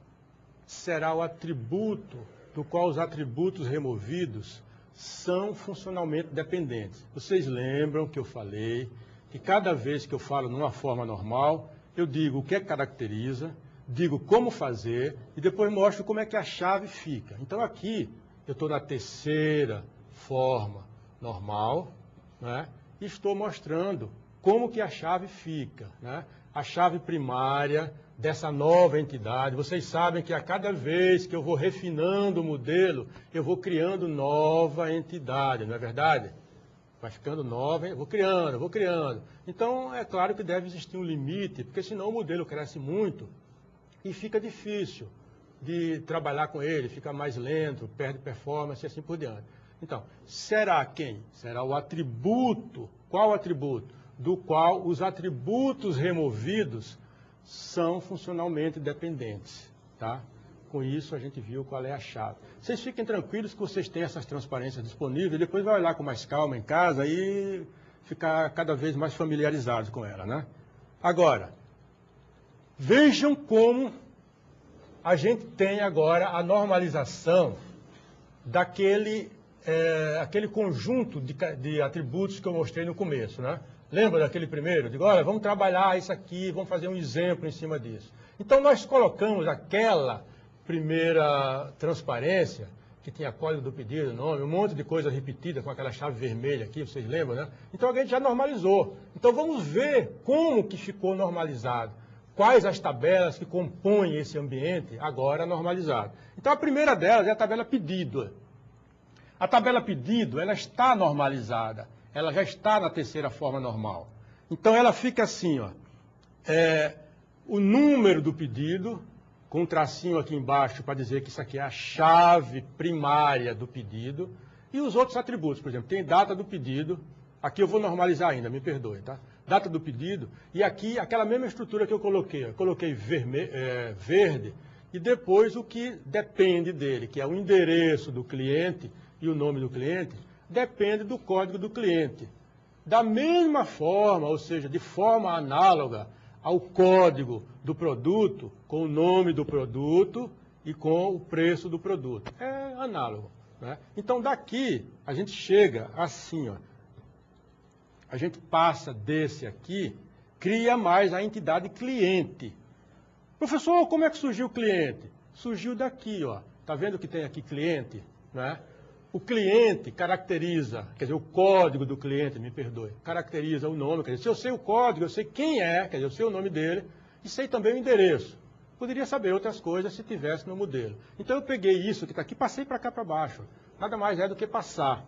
será o atributo do qual os atributos removidos são funcionalmente dependentes. Vocês lembram que eu falei que cada vez que eu falo numa forma normal, eu digo o que caracteriza, digo como fazer e depois mostro como é que a chave fica. Então aqui eu estou na terceira forma normal, né, e estou mostrando como que a chave fica, né? A chave primária dessa nova entidade. Vocês sabem que a cada vez que eu vou refinando o modelo, eu vou criando nova entidade, não é verdade? Vai ficando nova, eu vou criando. Então, é claro que deve existir um limite, porque senão o modelo cresce muito e fica difícil de trabalhar com ele, fica mais lento, perde performance e assim por diante. Então, será quem? Será o atributo. Qual atributo? Do qual os atributos removidos são funcionalmente dependentes, tá? Com isso, a gente viu qual é a chave. Vocês fiquem tranquilos que vocês têm essas transparências disponíveis, depois vai olhar com mais calma em casa e ficar cada vez mais familiarizados com ela, né? Agora, vejam como a gente tem agora a normalização daquele aquele conjunto de atributos que eu mostrei no começo, né? Lembra daquele primeiro? Eu digo, olha, vamos trabalhar isso aqui, vamos fazer um exemplo em cima disso. Então, nós colocamos aquela primeira transparência, que tinha código do pedido, nome, um monte de coisa repetida com aquela chave vermelha aqui, vocês lembram, né? Então, a gente já normalizou. Então, vamos ver como que ficou normalizado. Quais as tabelas que compõem esse ambiente agora normalizado. Então, a primeira delas é a tabela pedido. A tabela pedido, ela está normalizada. Ela já está na terceira forma normal. Então, ela fica assim, ó. O número do pedido, com um tracinho aqui embaixo para dizer que isso aqui é a chave primária do pedido. E os outros atributos, por exemplo, tem data do pedido. Aqui eu vou normalizar ainda, me perdoe, tá? Data do pedido. E aqui, aquela mesma estrutura que eu coloquei. Eu coloquei verde e depois o que depende dele, que é o endereço do cliente e o nome do cliente, depende do código do cliente. Da mesma forma, ou seja, de forma análoga ao código do produto, com o nome do produto e com o preço do produto. É análogo, né? Então, daqui, a gente chega assim, ó. A gente passa desse aqui, cria mais a entidade cliente. Professor, como é que surgiu o cliente? Surgiu daqui, ó. Tá vendo que tem aqui cliente, né? O cliente caracteriza, quer dizer, o código do cliente, me perdoe, caracteriza o nome, quer dizer, se eu sei o código, eu sei quem é, quer dizer, eu sei o nome dele, e sei também o endereço. Poderia saber outras coisas se tivesse no modelo. Então eu peguei isso que está aqui, passei para cá para baixo. Nada mais é do que passar.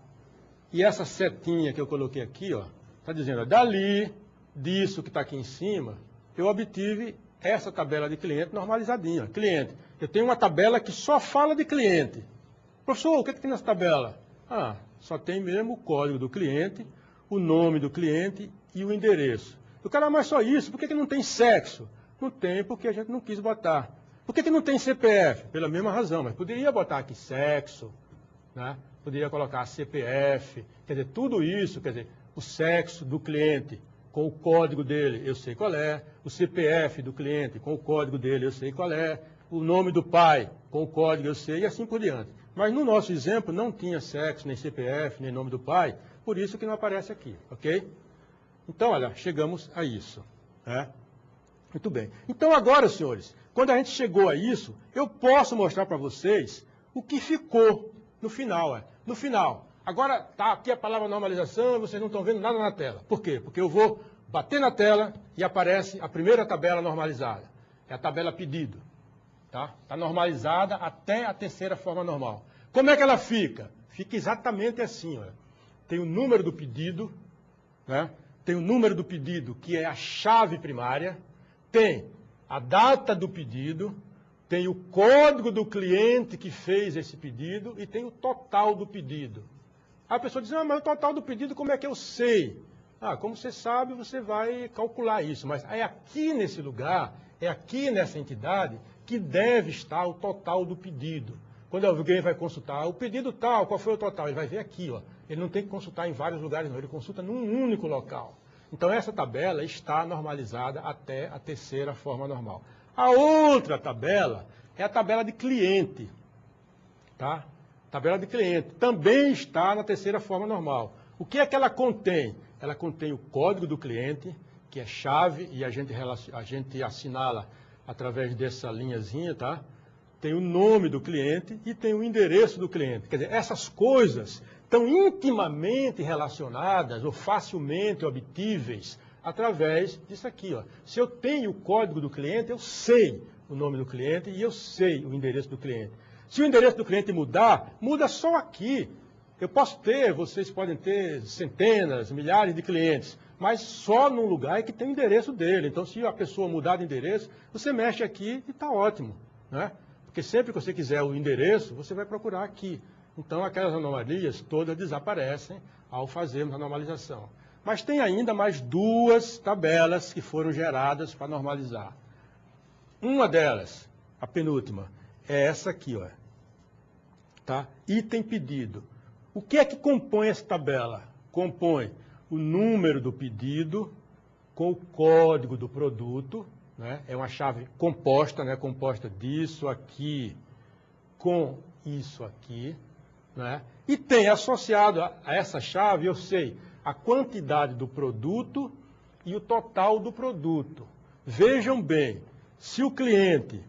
E essa setinha que eu coloquei aqui, ó, está dizendo, ó, dali, disso que está aqui em cima, eu obtive essa tabela de cliente normalizadinha. Cliente, eu tenho uma tabela que só fala de cliente. Professor, o que tem nessa tabela? Ah, só tem mesmo o código do cliente, o nome do cliente e o endereço. O cara, mas só isso, por que não tem sexo? Não tem, porque a gente não quis botar. Por que não tem CPF? Pela mesma razão, mas poderia botar aqui sexo, né? Poderia colocar CPF, quer dizer, tudo isso, quer dizer, o sexo do cliente, com o código dele, eu sei qual é, o CPF do cliente, com o código dele, eu sei qual é, o nome do pai, com o código, eu sei, e assim por diante. Mas no nosso exemplo não tinha sexo, nem CPF, nem nome do pai, por isso que não aparece aqui, ok? Então, olha, chegamos a isso, né? Muito bem. Então agora, senhores, quando a gente chegou a isso, eu posso mostrar para vocês o que ficou no final. No final. Agora está aqui a palavra normalização e vocês não estão vendo nada na tela. Por quê? Porque eu vou bater na tela e aparece a primeira tabela normalizada. É a tabela pedido. Tá? Está normalizada até a terceira forma normal. Como é que ela fica? Fica exatamente assim. Olha. Tem o número do pedido, né? Tem o número do pedido, que é a chave primária. Tem a data do pedido, tem o código do cliente que fez esse pedido e tem o total do pedido. Aí a pessoa diz, mas o total do pedido como é que eu sei? Como você sabe, você vai calcular isso, mas é aqui nesse lugar, é aqui nessa entidade que deve estar o total do pedido. Quando alguém vai consultar o pedido tal, qual foi o total? Ele vai ver aqui, ó. Ele não tem que consultar em vários lugares, não, ele consulta num único local. Então, essa tabela está normalizada até a terceira forma normal. A outra tabela é a tabela de cliente. Tá? Tabela de cliente também está na terceira forma normal. O que é que ela contém? Ela contém o código do cliente, que é chave, e a gente assinala através dessa linhazinha, tá? Tem o nome do cliente e tem o endereço do cliente. Quer dizer, essas coisas estão intimamente relacionadas ou facilmente obtíveis através disso aqui. Ó. Se eu tenho o código do cliente, eu sei o nome do cliente e eu sei o endereço do cliente. Se o endereço do cliente mudar, muda só aqui. Eu posso ter, vocês podem ter centenas, milhares de clientes, mas só num lugar é que tem o endereço dele. Então, se a pessoa mudar de endereço, você mexe aqui e está ótimo, né? Porque sempre que você quiser o endereço, você vai procurar aqui. Então, aquelas anomalias todas desaparecem ao fazermos a normalização. Mas tem ainda mais duas tabelas que foram geradas para normalizar. Uma delas, a penúltima, é essa aqui, ó. Tá? Item pedido. O que é que compõe essa tabela? Compõe o número do pedido com o código do produto, né? É uma chave composta, né? Composta disso aqui com isso aqui. Né? E tem associado a essa chave, eu sei, a quantidade do produto e o total do produto. Vejam bem, se o cliente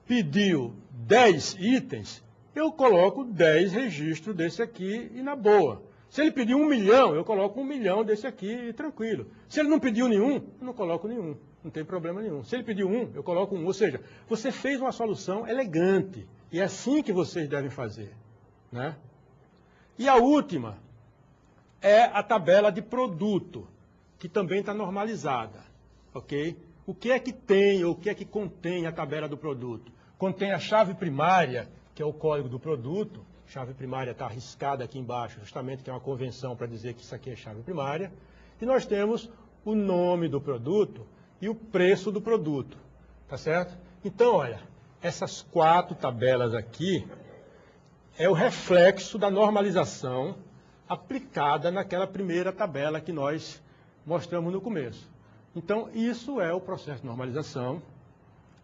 pediu 10 itens, eu coloco 10 registros desse aqui e na boa. Se ele pediu 1 milhão, eu coloco 1 milhão desse aqui e tranquilo. Se ele não pediu nenhum, eu não coloco nenhum, não tem problema nenhum. Se ele pediu 1, eu coloco 1. Ou seja, você fez uma solução elegante e é assim que vocês devem fazer. Né? E a última é a tabela de produto, que também está normalizada. Ok? O que é que tem, ou o que é que contém a tabela do produto? Contém a chave primária, que é o código do produto. A chave primária está arriscada aqui embaixo, justamente que é uma convenção para dizer que isso aqui é chave primária. E nós temos o nome do produto e o preço do produto. Tá certo? Então, olha, essas 4 tabelas aqui é o reflexo da normalização aplicada naquela primeira tabela que nós mostramos no começo. Então, isso é o processo de normalização.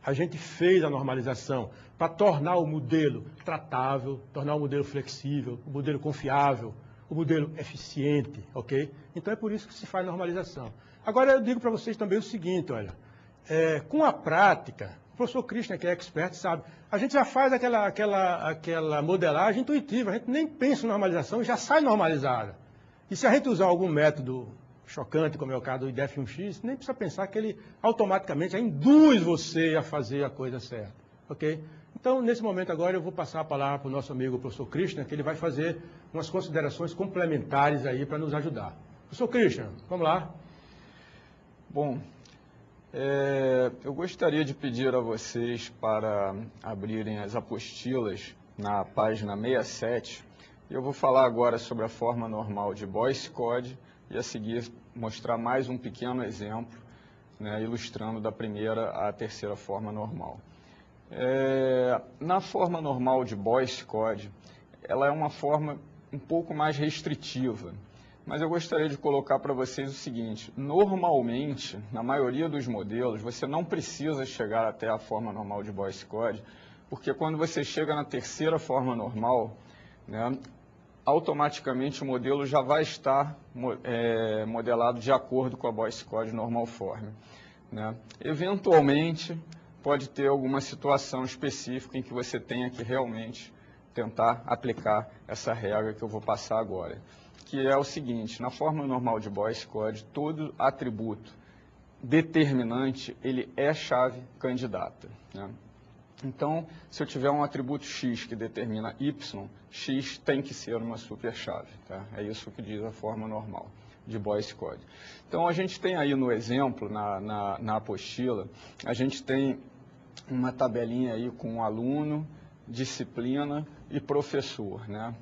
A gente fez a normalização para tornar o modelo tratável, tornar o modelo flexível, o modelo confiável, o modelo eficiente, ok? Então, é por isso que se faz normalização. Agora, eu digo para vocês também o seguinte, olha, com a prática, o professor Krishna, que é expert, sabe, a gente já faz aquela modelagem intuitiva, a gente nem pensa em normalização e já sai normalizada. E se a gente usar algum método chocante, como é o caso do IDF1X, nem precisa pensar que ele automaticamente já induz você a fazer a coisa certa. Ok? Então, nesse momento agora, eu vou passar a palavra para o nosso amigo professor Krishna, que ele vai fazer umas considerações complementares aí para nos ajudar. Professor Krishna, vamos lá. Bom, eu gostaria de pedir a vocês para abrirem as apostilas na página 67. Eu vou falar agora sobre a forma normal de Boyce Code e a seguir mostrar mais um pequeno exemplo, né, ilustrando da primeira à terceira forma normal. Na forma normal de Boyce Code, ela é uma forma um pouco mais restritiva. Mas eu gostaria de colocar para vocês o seguinte: normalmente, na maioria dos modelos, você não precisa chegar até a forma normal de Boyce Codd, porque quando você chega na terceira forma normal, né, automaticamente o modelo já vai estar modelado de acordo com a Boyce Codd Normal Form, né? Eventualmente, pode ter alguma situação específica em que você tenha que realmente tentar aplicar essa regra que eu vou passar agora, que é o seguinte: na forma normal de Boyce Codd, todo atributo determinante, ele é chave candidata, né? Então, se eu tiver um atributo x que determina y, x tem que ser uma superchave, tá? É isso que diz a forma normal de Boyce Codd. Então, a gente tem aí no exemplo, na apostila, a gente tem uma tabelinha aí com aluno, disciplina e professor, né?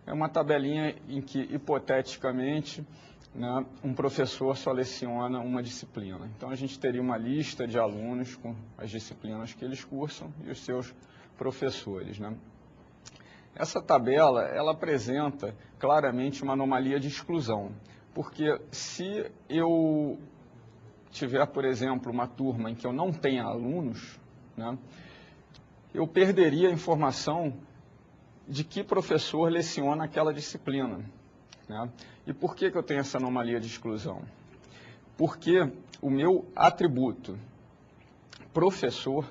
É uma tabelinha em que, hipoteticamente, né, um professor só leciona uma disciplina. Então, a gente teria uma lista de alunos com as disciplinas que eles cursam e os seus professores, né? Essa tabela, ela apresenta claramente uma anomalia de exclusão, porque se eu tiver, por exemplo, uma turma em que eu não tenha alunos, né, eu perderia a informação de que professor leciona aquela disciplina, né? E por que eu tenho essa anomalia de exclusão? Porque o meu atributo professor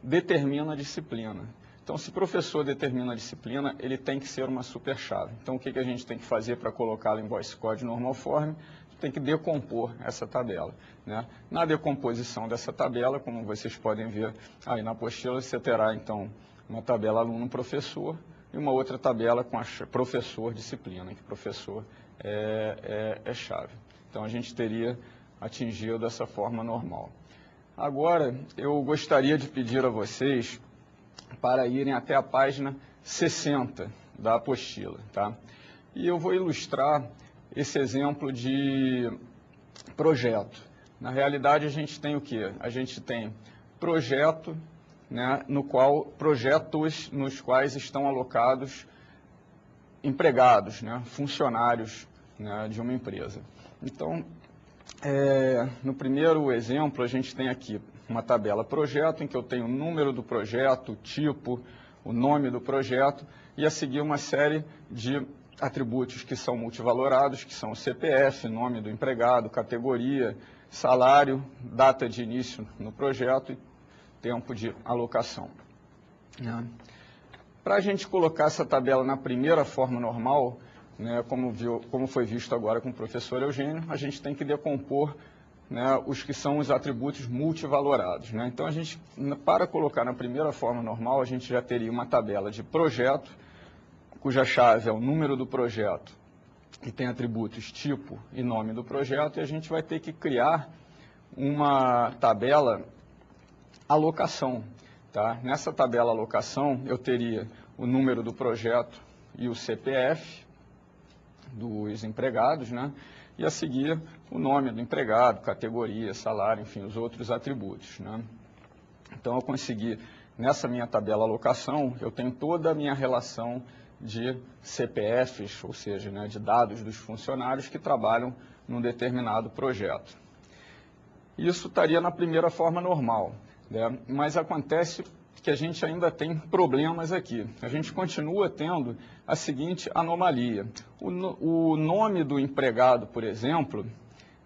determina a disciplina. Então, se professor determina a disciplina, ele tem que ser uma superchave. Então, o que a gente tem que fazer para colocá-la em Boyce Codd Normal Form? Tem que decompor essa tabela, né? Na decomposição dessa tabela, como vocês podem ver aí na apostila, você terá, então, uma tabela aluno-professor e uma outra tabela com a professor-disciplina, que professor é chave. Então, a gente teria atingido essa forma normal. Agora, eu gostaria de pedir a vocês para irem até a página 60 da apostila, tá? E eu vou ilustrar esse exemplo de projeto. Na realidade, a gente tem o quê? A gente tem projeto, né, projetos nos quais estão alocados empregados, né, funcionários, né, de uma empresa. Então, no primeiro exemplo, a gente tem aqui uma tabela projeto, em que eu tenho o número do projeto, o tipo, o nome do projeto, e a seguir uma série de atributos que são multivalorados, que são o CPF, nome do empregado, categoria, salário, data de início no projeto e tempo de alocação, né? Para a gente colocar essa tabela na primeira forma normal, né, como foi visto agora com o professor Eugênio, a gente tem que decompor, né, os que são os atributos multivalorados, né? Então, para colocar na primeira forma normal, a gente já teria uma tabela de projeto, cuja chave é o número do projeto, que tem atributos tipo e nome do projeto, e a gente vai ter que criar uma tabela alocação, tá? Nessa tabela alocação, eu teria o número do projeto e o CPF dos empregados, né? E a seguir o nome do empregado, categoria, salário, enfim, os outros atributos, né? Então, eu consegui, nessa minha tabela alocação, eu tenho toda a minha relação de CPFs, ou seja, né, de dados dos funcionários que trabalham num determinado projeto. Isso estaria na primeira forma normal, né? Mas acontece que a gente ainda tem problemas aqui. A gente continua tendo a seguinte anomalia. O nome do empregado, por exemplo,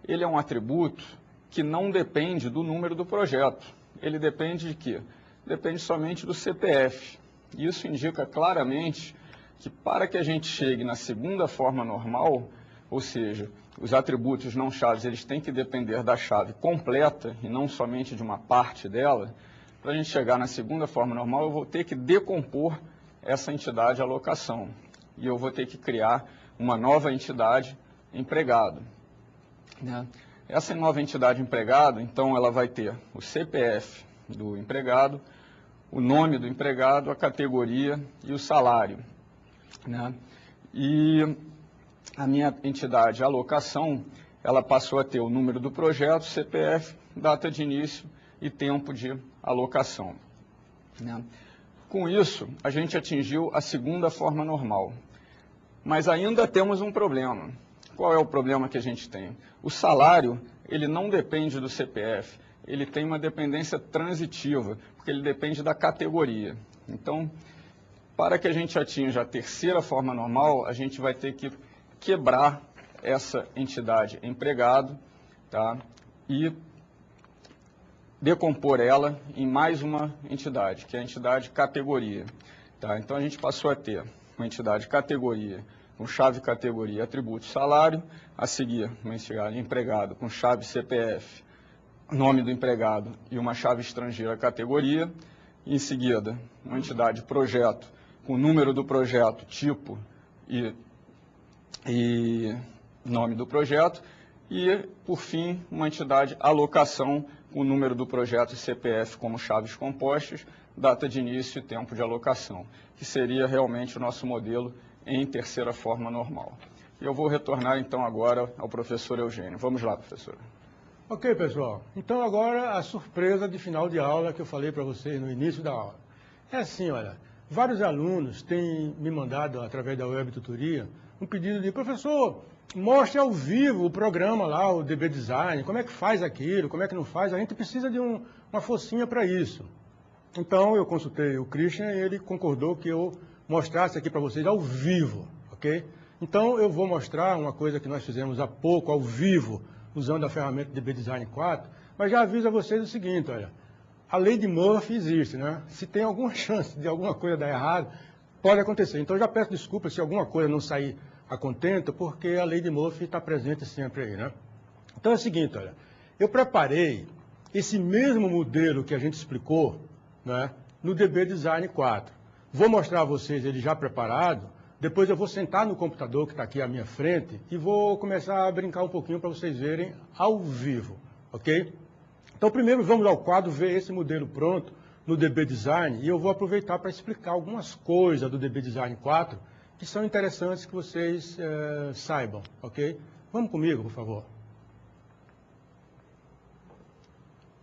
ele é um atributo que não depende do número do projeto. Ele depende de quê? Depende somente do CPF. Isso indica claramente que para que a gente chegue na segunda forma normal, ou seja, os atributos não chaves, eles têm que depender da chave completa e não somente de uma parte dela. Para a gente chegar na segunda forma normal, eu vou ter que decompor essa entidade alocação. E eu vou ter que criar uma nova entidade empregado, né? Essa nova entidade empregado, então, ela vai ter o CPF do empregado, o nome do empregado, a categoria e o salário, né? E a minha entidade alocação, ela passou a ter o número do projeto, CPF, data de início e tempo de alocação, né? Com isso, a gente atingiu a segunda forma normal. Mas ainda temos um problema. qual é o problema que a gente tem? O salário, ele não depende do CPF, ele tem uma dependência transitiva, porque ele depende da categoria. Então, para que a gente atinja a terceira forma normal, a gente vai ter que quebrar essa entidade empregado, tá? E decompor ela em mais uma entidade, que é a entidade categoria. Tá? Então, a gente passou a ter uma entidade categoria, com chave categoria, atributo salário, a seguir uma entidade empregado com chave CPF, nome do empregado e uma chave estrangeira categoria, em seguida uma entidade projeto com número do projeto, tipo e nome do projeto, e por fim uma entidade alocação com número do projeto e CPF como chaves compostas, data de início e tempo de alocação, que seria realmente o nosso modelo em terceira forma normal. Eu vou retornar então agora ao professor Eugênio. Vamos lá, professor. Ok, pessoal. Então agora a surpresa de final de aula que eu falei para vocês no início da aula. É assim, olha, vários alunos têm me mandado através da web tutoria um pedido de professor, mostre ao vivo o programa lá, o DB Design, como é que faz aquilo, como é que não faz, a gente precisa de uma forcinha para isso. Então eu consultei o Christian e ele concordou que eu mostrasse aqui para vocês ao vivo, ok? Então eu vou mostrar uma coisa que nós fizemos há pouco, ao vivo, usando a ferramenta DB Design 4, mas já aviso a vocês o seguinte, olha, a lei de Murphy existe, né? Se tem alguma chance de alguma coisa dar errado, pode acontecer. Então eu já peço desculpas se alguma coisa não sair a contento, porque a lei de Murphy está presente sempre aí, né? Então é o seguinte, olha, eu preparei esse mesmo modelo que a gente explicou, né, no DB Design 4. Vou mostrar a vocês ele já preparado, depois eu vou sentar no computador que está aqui à minha frente e vou começar a brincar um pouquinho para vocês verem ao vivo, ok? Então primeiro vamos ao quadro ver esse modelo pronto no DB Design e eu vou aproveitar para explicar algumas coisas do DB Design 4 que são interessantes que vocês saibam, ok? Vamos comigo, por favor.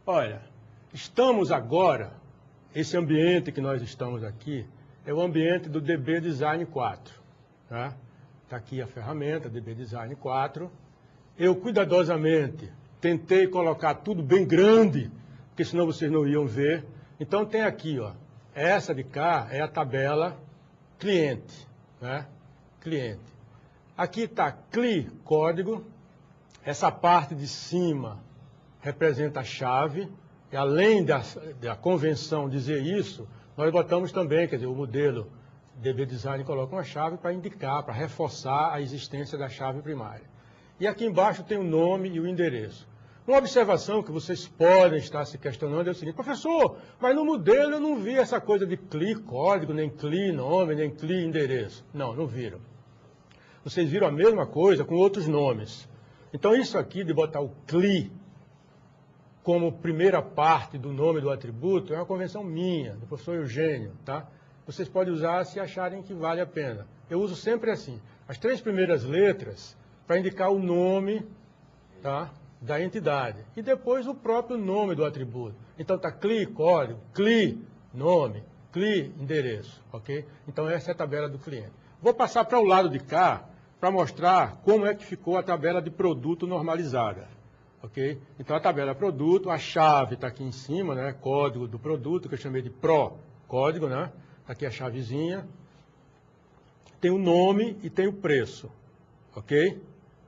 Olha, estamos agora, esse ambiente que nós estamos aqui, é o ambiente do DB Design 4. Tá? Está aqui a ferramenta, DB Design 4. Eu, cuidadosamente, tentei colocar tudo bem grande, porque senão vocês não iam ver. Então tem aqui, ó, essa de cá é a tabela cliente. Né? Cliente. Aqui está CLI, código. Essa parte de cima representa a chave. E além da convenção dizer isso, nós botamos também, quer dizer, o modelo DB Design coloca uma chave para indicar, para reforçar a existência da chave primária. E aqui embaixo tem o nome e o endereço. Uma observação que vocês podem estar se questionando é o seguinte, professor, mas no modelo eu não vi essa coisa de CLI código, nem CLI nome, nem CLI endereço. Não, não viram. Vocês viram a mesma coisa com outros nomes. Então isso aqui de botar o CLI como primeira parte do nome do atributo é uma convenção minha, do professor Eugênio, tá? Vocês podem usar se acharem que vale a pena. Eu uso sempre assim, as 3 primeiras letras para indicar o nome, tá, da entidade. E depois o próprio nome do atributo. Então está CLI, código, CLI, nome, CLI, endereço, ok? Então essa é a tabela do cliente. Vou passar para o lado de cá para mostrar como é que ficou a tabela de produto normalizada. Ok? Então a tabela produto, a chave está aqui em cima, né? Código do produto, que eu chamei de PRO código, né? Aqui a chavezinha. Tem o nome e tem o preço. Ok?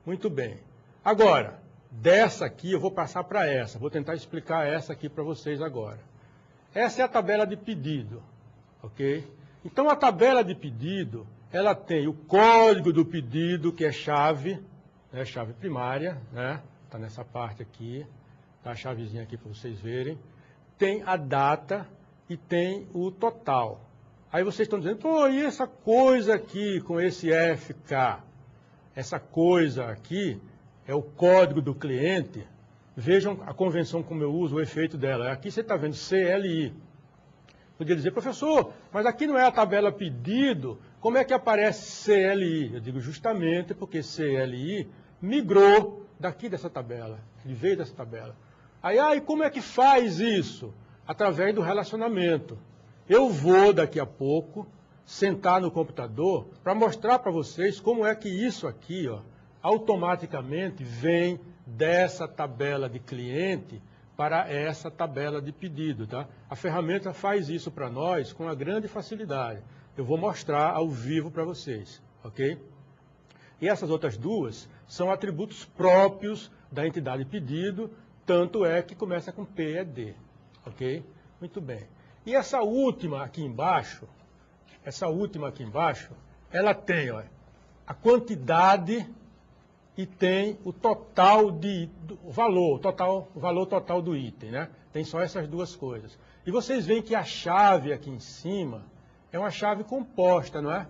Muito bem. Agora, dessa aqui eu vou passar para essa. Vou tentar explicar essa aqui para vocês agora. Essa é a tabela de pedido. Ok? Então a tabela de pedido, ela tem o código do pedido, que é chave, né? Chave primária, né? Está nessa parte aqui, tá a chavezinha aqui para vocês verem. Tem a data e tem o total. Aí vocês estão dizendo, pô, e essa coisa aqui com esse FK? Essa coisa aqui é o código do cliente. Vejam a convenção como eu uso, o efeito dela. Aqui você está vendo CLI. Podia dizer, professor, mas aqui não é a tabela pedido, como é que aparece CLI? Eu digo justamente porque CLI migrou daqui dessa tabela, ele veio dessa tabela. Aí, como é que faz isso? Através do relacionamento. Eu vou, daqui a pouco, sentar no computador para mostrar para vocês como é que isso aqui, ó, automaticamente vem dessa tabela de cliente para essa tabela de pedido, tá? A ferramenta faz isso para nós com uma grande facilidade. Eu vou mostrar ao vivo para vocês, ok? E essas outras duas são atributos próprios da entidade pedido, tanto é que começa com PED, ok? Muito bem. E essa última aqui embaixo, ela tem, ó, a quantidade e tem o total o valor total do item, né? Tem só essas duas coisas. E vocês veem que a chave aqui em cima é uma chave composta, não é?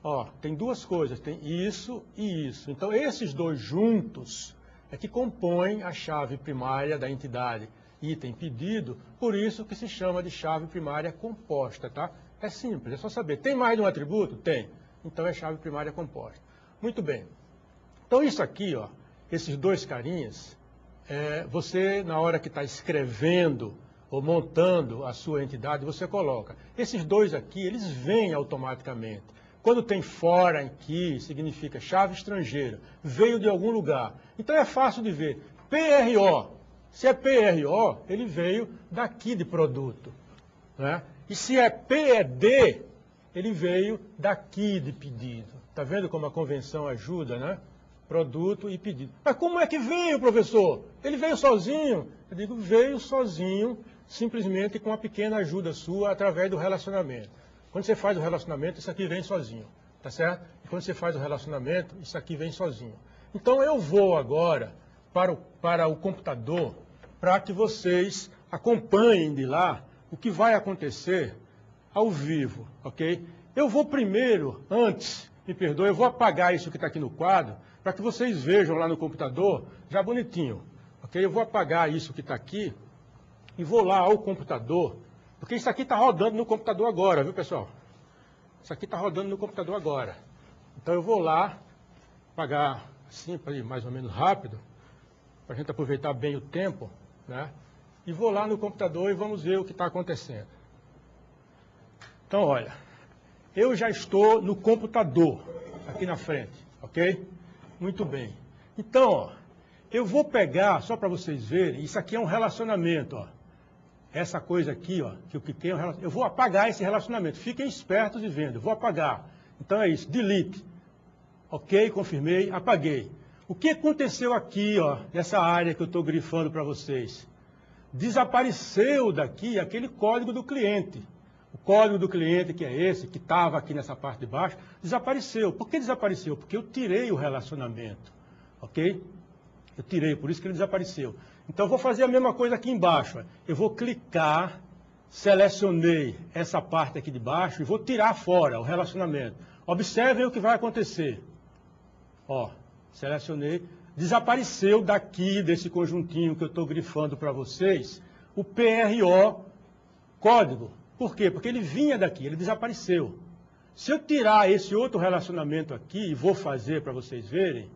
Ó, tem duas coisas, tem isso e isso. Então, esses dois juntos é que compõem a chave primária da entidade item pedido, por isso que se chama de chave primária composta, tá? É simples, é só saber. Tem mais de um atributo? Tem. Então, é chave primária composta. Muito bem. Então, isso aqui, ó, esses dois carinhas, você, na hora que está escrevendo ou montando a sua entidade, você coloca. Esses dois aqui, eles vêm automaticamente. Quando tem foreign key, significa chave estrangeira, veio de algum lugar. Então, é fácil de ver. PRO, se é PRO, ele veio daqui de produto, né? E se é PED, ele veio daqui de pedido. Está vendo como a convenção ajuda, né? Produto e pedido. Mas como é que veio, professor? Ele veio sozinho? Eu digo, veio sozinho, simplesmente com uma pequena ajuda sua através do relacionamento. Quando você faz o relacionamento, isso aqui vem sozinho, tá certo? E quando você faz o relacionamento, isso aqui vem sozinho. Então eu vou agora para o computador para que vocês acompanhem de lá o que vai acontecer ao vivo, ok? Eu vou primeiro, antes, me perdoe, eu vou apagar isso que está aqui no quadro, para que vocês vejam lá no computador, já bonitinho, ok? Eu vou apagar isso que está aqui e vou lá ao computador, porque isso aqui está rodando no computador agora, viu, pessoal? Isso aqui está rodando no computador agora. Então eu vou lá, apagar assim, para ir mais ou menos rápido, para a gente aproveitar bem o tempo, né? E vou lá no computador e vamos ver o que está acontecendo. Então, olha, eu já estou no computador, aqui na frente, ok? Muito bem. Então, ó, eu vou pegar, só para vocês verem, isso aqui é um relacionamento, ó. Essa coisa aqui, ó, que o que tem é um relacionamento. Eu vou apagar esse relacionamento. Fiquem espertos e vendo. Eu vou apagar. Então é isso, delete. Ok, confirmei, apaguei. O que aconteceu aqui, ó, nessa área que eu estou grifando para vocês? Desapareceu daqui aquele código do cliente. O código do cliente, que é esse, que estava aqui nessa parte de baixo, desapareceu. Por que desapareceu? Porque eu tirei o relacionamento. Ok? Eu tirei, por isso que ele desapareceu. Então, eu vou fazer a mesma coisa aqui embaixo. Ó. Eu vou clicar, selecionei essa parte aqui de baixo e vou tirar fora o relacionamento. Observem o que vai acontecer. Ó, selecionei. Desapareceu daqui, desse conjuntinho que eu estou grifando para vocês, o PRO código. Por quê? Porque ele vinha daqui, ele desapareceu. Se eu tirar esse outro relacionamento aqui, e vou fazer para vocês verem,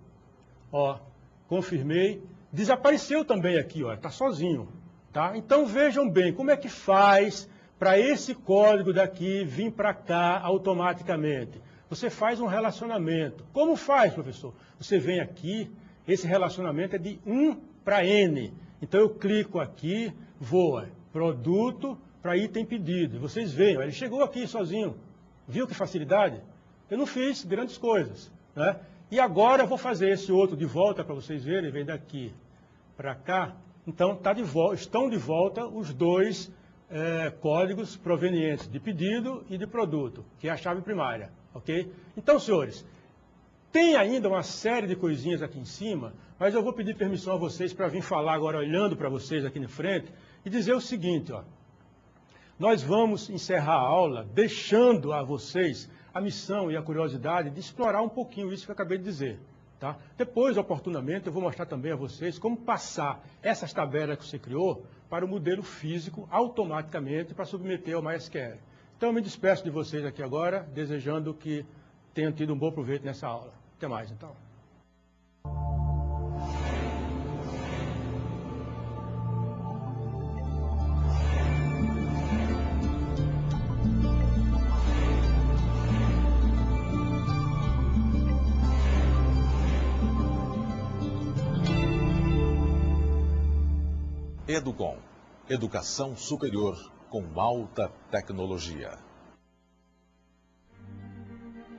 ó, confirmei, desapareceu também aqui, ó, está sozinho. Tá? Então vejam bem, como é que faz para esse código daqui vir para cá automaticamente? Você faz um relacionamento. Como faz, professor? Você vem aqui, esse relacionamento é de 1 para N. Então eu clico aqui, vou, produto para item pedido. E vocês veem, ó, ele chegou aqui sozinho. Viu que facilidade? Eu não fiz grandes coisas, né? E agora eu vou fazer esse outro de volta para vocês verem, vem daqui para cá. Então tá estão de volta os dois códigos provenientes de pedido e de produto, que é a chave primária, ok? Então, senhores, tem ainda uma série de coisinhas aqui em cima, mas eu vou pedir permissão a vocês para vir falar agora, olhando para vocês aqui na frente, e dizer o seguinte, ó. Nós vamos encerrar a aula deixando a vocês a missão e a curiosidade de explorar um pouquinho isso que eu acabei de dizer. Tá? Depois, oportunamente, eu vou mostrar também a vocês como passar essas tabelas que você criou para o modelo físico automaticamente para submeter ao MySQL. Então, eu me despeço de vocês aqui agora, desejando que tenham tido um bom proveito nessa aula. Até mais, então. Educom, educação superior com alta tecnologia.